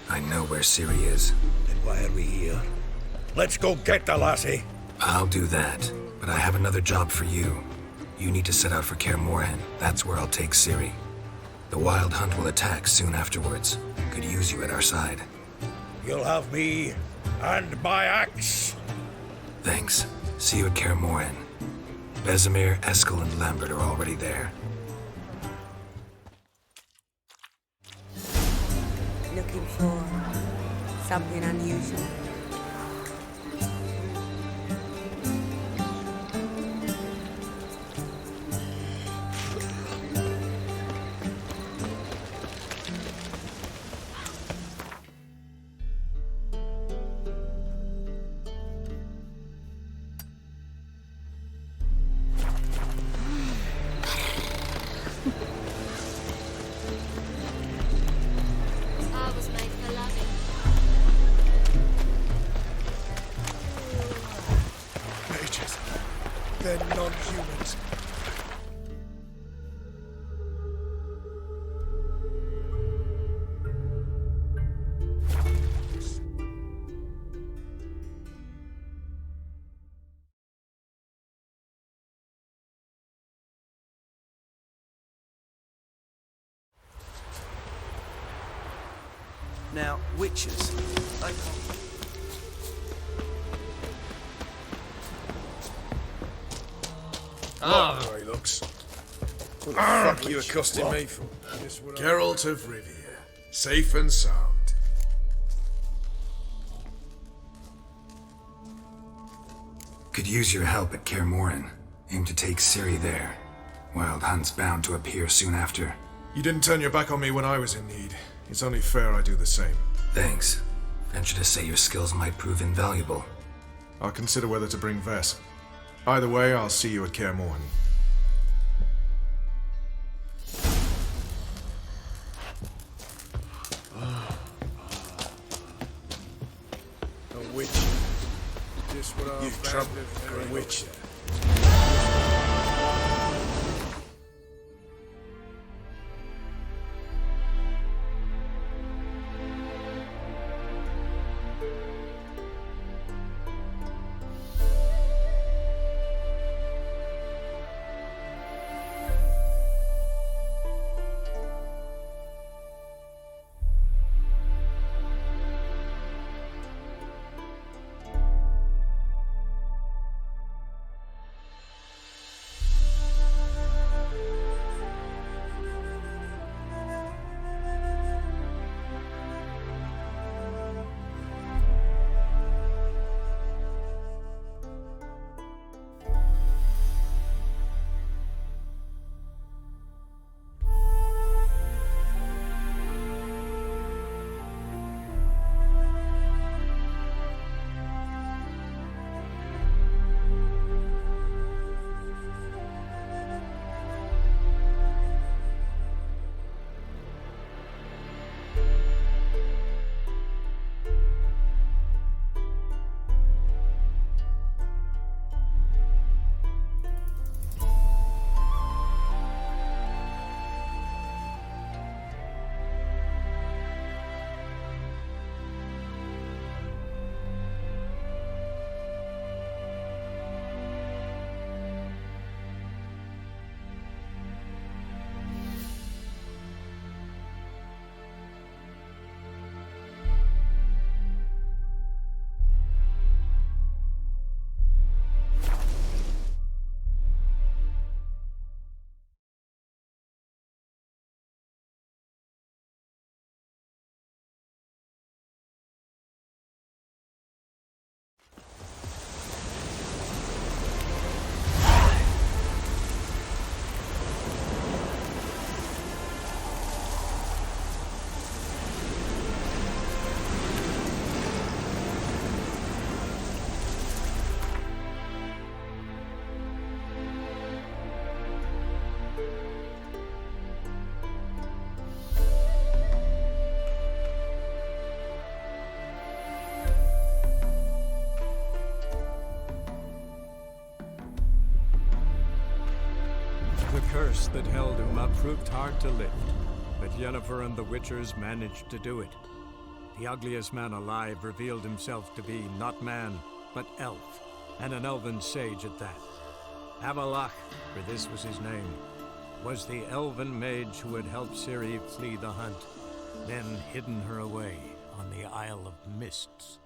I know where Ciri is. Then why are we here? Let's go get the lassie. I'll do that, but I have another job for you. You need to set out for Kaer Morhen. That's where I'll take Ciri. The Wild Hunt will attack soon afterwards. Could use you at our side. You'll have me and my axe. Thanks. See you at Kaer Morhen. Vesemir, Eskel, and Lambert are already there. Looking for something unusual. Mages. They're non-humans. Now, witches. Oh, he looks. What the fuck are you accosting me for? Geralt of Rivia. Safe and sound. Could use your help at Kaer Morhen. Aim to take Ciri there. Wild Hunt's bound to appear soon after. You didn't turn your back on me when I was in need. It's only fair I do the same. Thanks. Venture to say your skills might prove invaluable. I'll consider whether to bring Vess. Either way, I'll see you at Kaer Morhen. A witch. Just what I found a witch. curse that held Uma proved hard to lift, but Yennefer and the Witchers managed to do it. The ugliest man alive revealed himself to be not man, but elf, and an elven sage at that. Avalach, for this was his name, was the elven mage who had helped Ciri flee the hunt, then hidden her away on the Isle of Mists.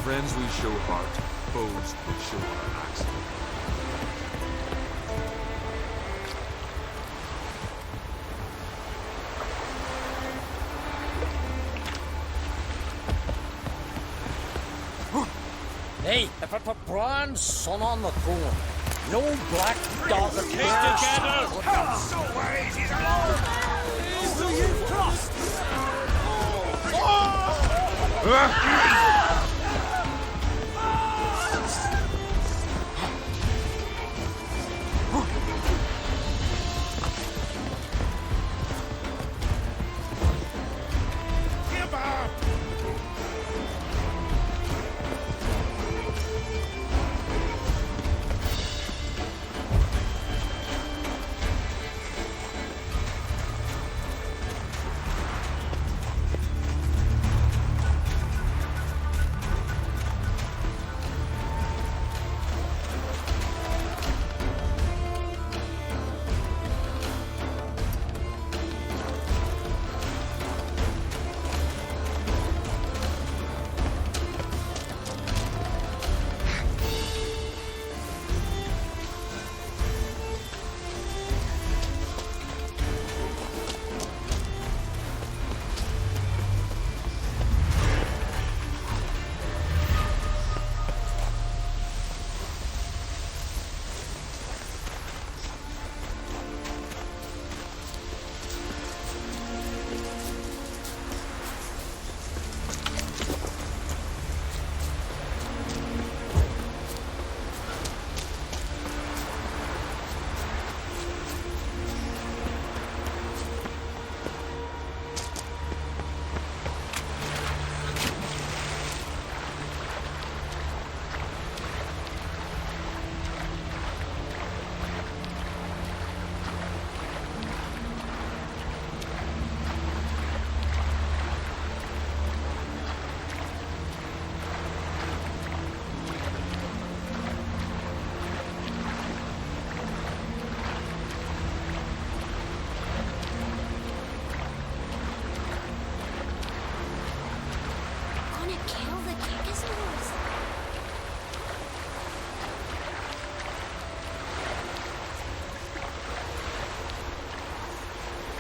Friends we show heart, foes we show our axe. Hey, if it put Brian's son on the throne, no black dog the case together! So ways, he's alone! Will you trust?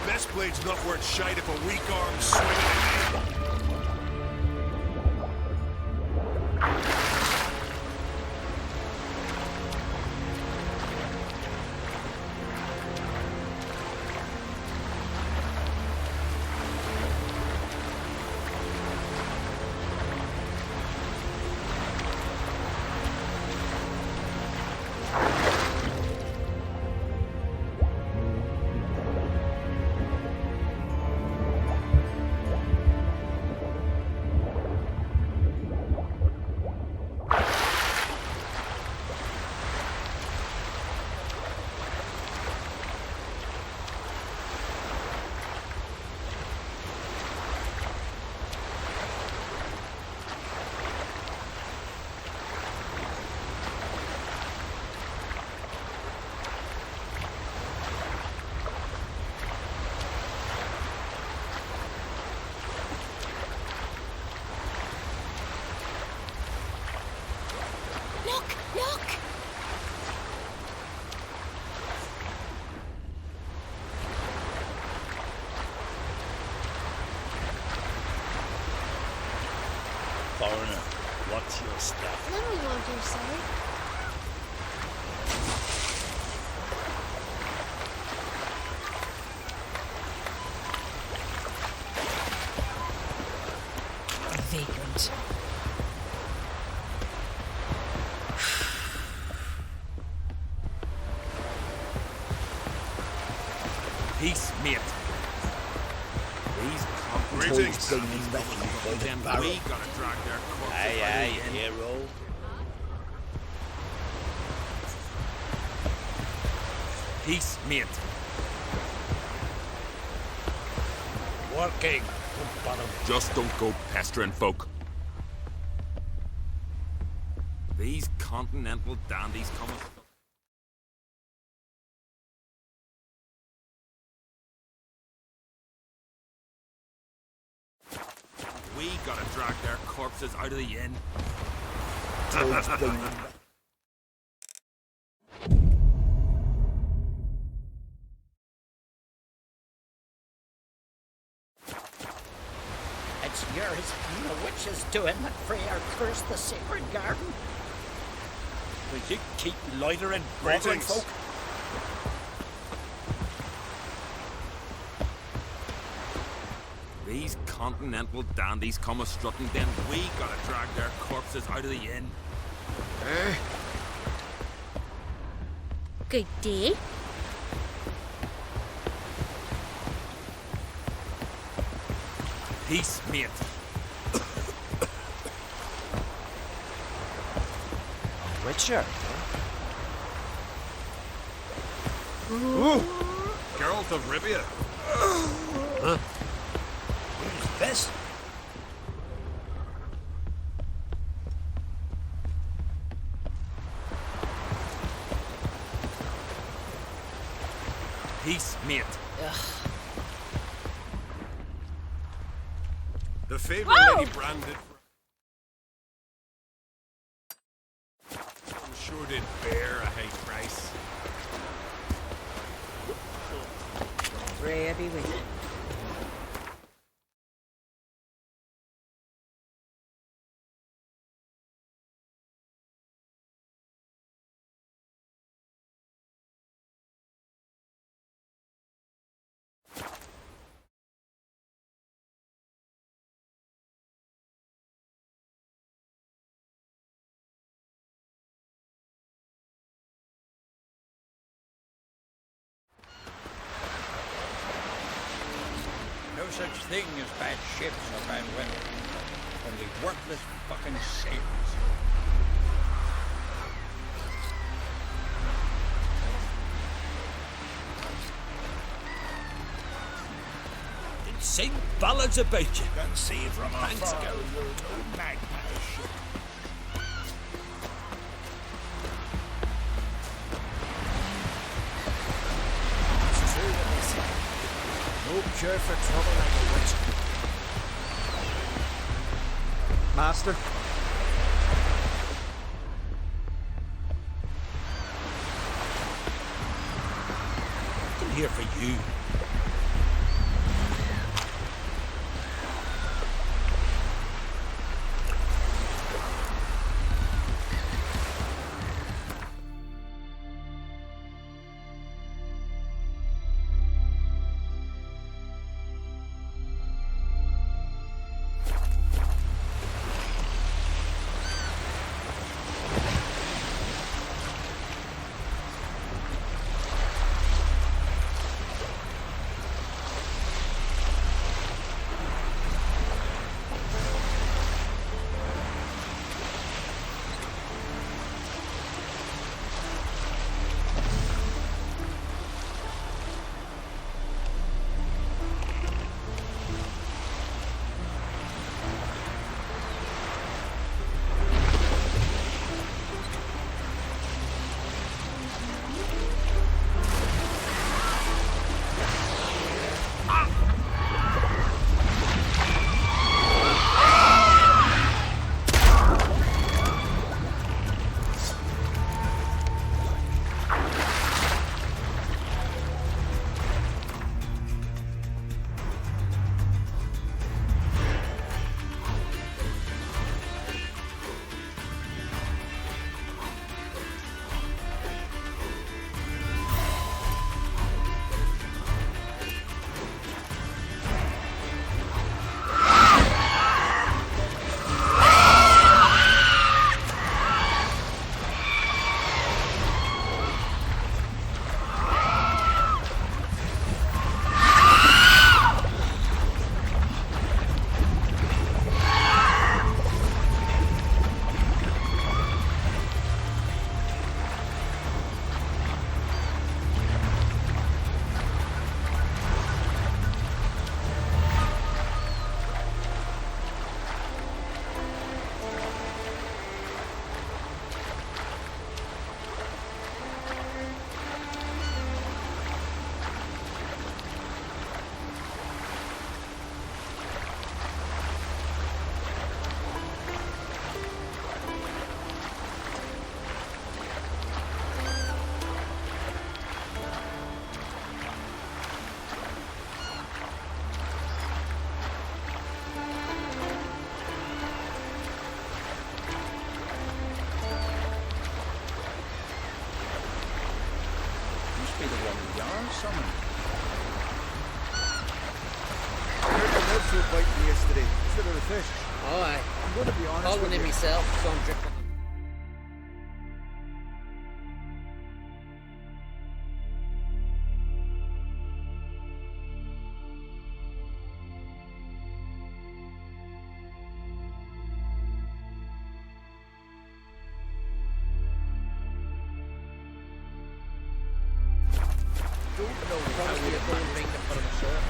Best blade's not worth shite if a weak arm swinging. What's your stuff? Little wonder, sir. Vagrant. Peace, mate. These Greetings. then we gotta drag their corpses Aye, out aye, of the inn. hero. Peace, mate. Working. Just don't go pestering folk. These continental dandies come. We gotta drag their corpses out of the inn. It's yours and the witch's doing that Freya cursed the sacred garden. Will you keep loitering, bothering Greetings. folk? These continental dandies come a-strutting, then we gotta drag their corpses out of the inn. Good day. Peace, mate. Witcher. Ooh! Geralt of Rivia. Huh? Who's this? Peace, mate. The favour Lady branded. I'm sure did bear a high price. Freya be with you. No such thing as bad ships or bad weather. Only worthless fucking sailors. Did sing ballads about you. Can see from Thanks, afar. Geralt. No magpie ship. It's true what they say. No cure for trouble like a witch. Master? I'm here for you. yarn summon. I heard the red food biting me yesterday. Instead of the fish. Oh, aye. I'm going to be honest Caught with one in you. myself, so I'm dripping. Probably a gold ring to put on a shirt.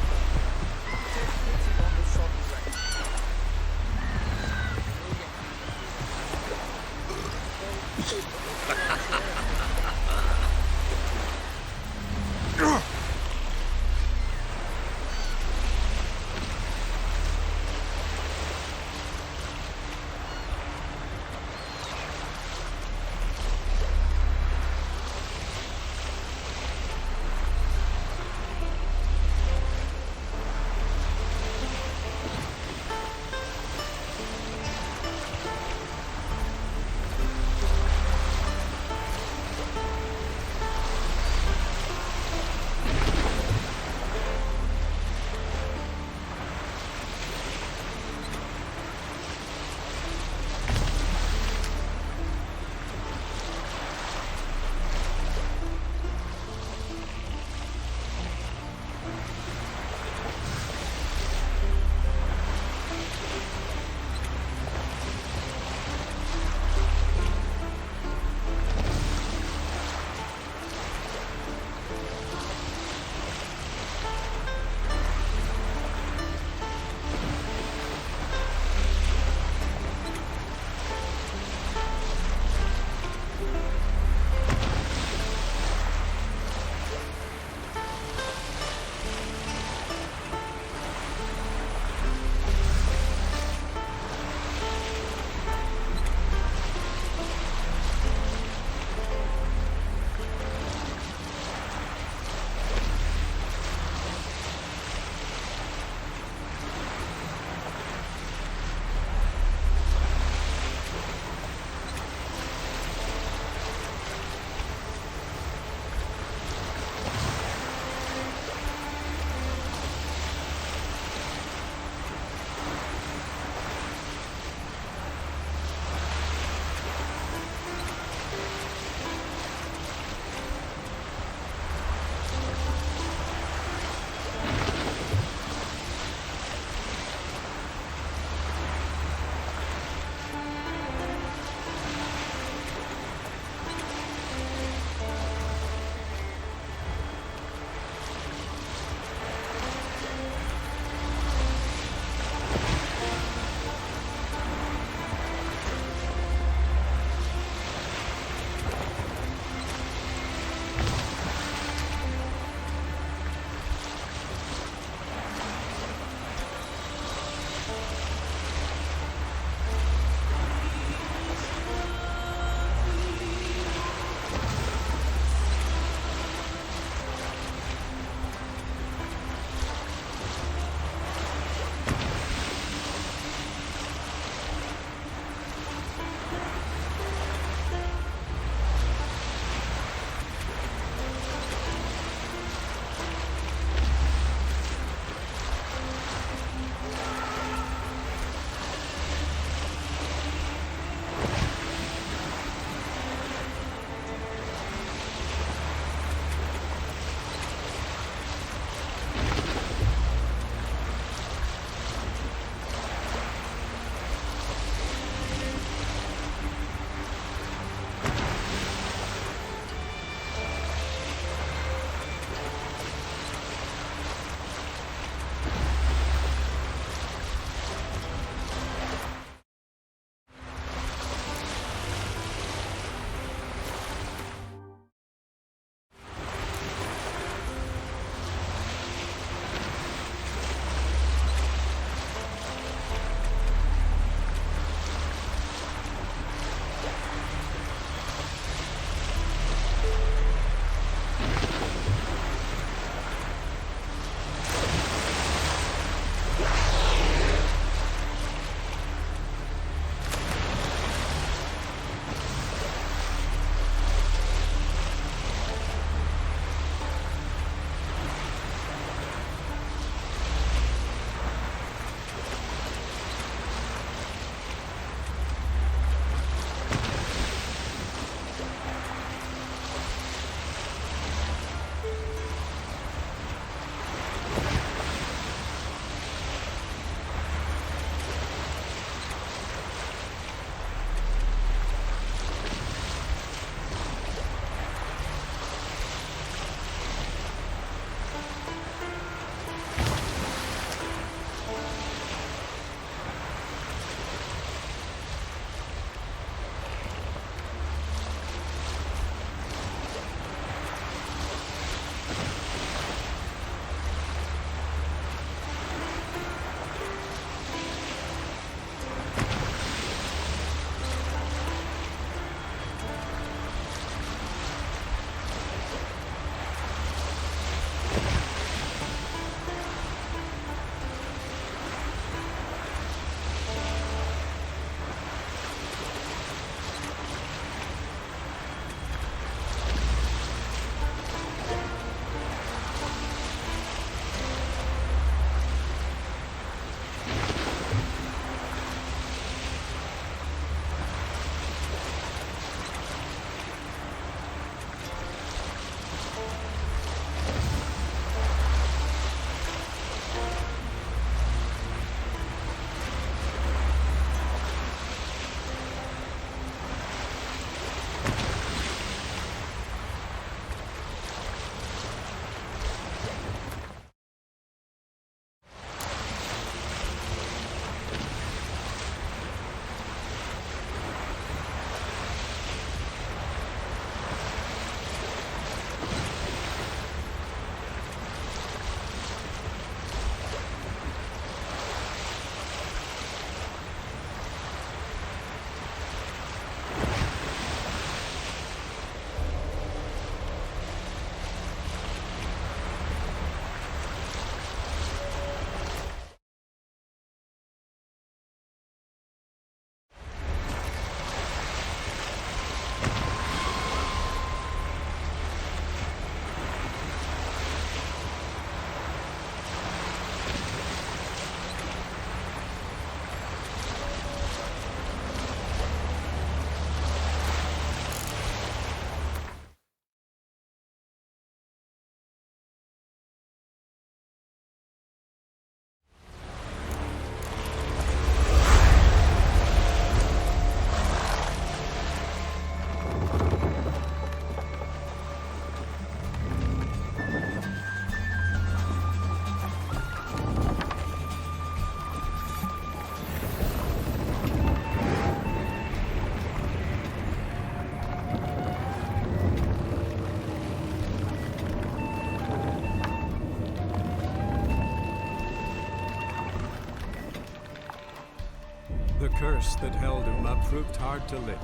curse that held Uma proved hard to lift,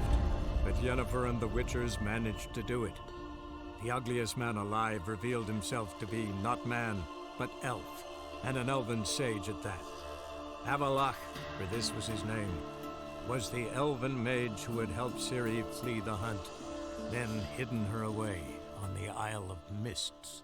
but Yennefer and the Witchers managed to do it. The ugliest man alive revealed himself to be not man, but elf, and an elven sage at that. Avalach, for this was his name, was the elven mage who had helped Ciri flee the hunt, then hidden her away on the Isle of Mists.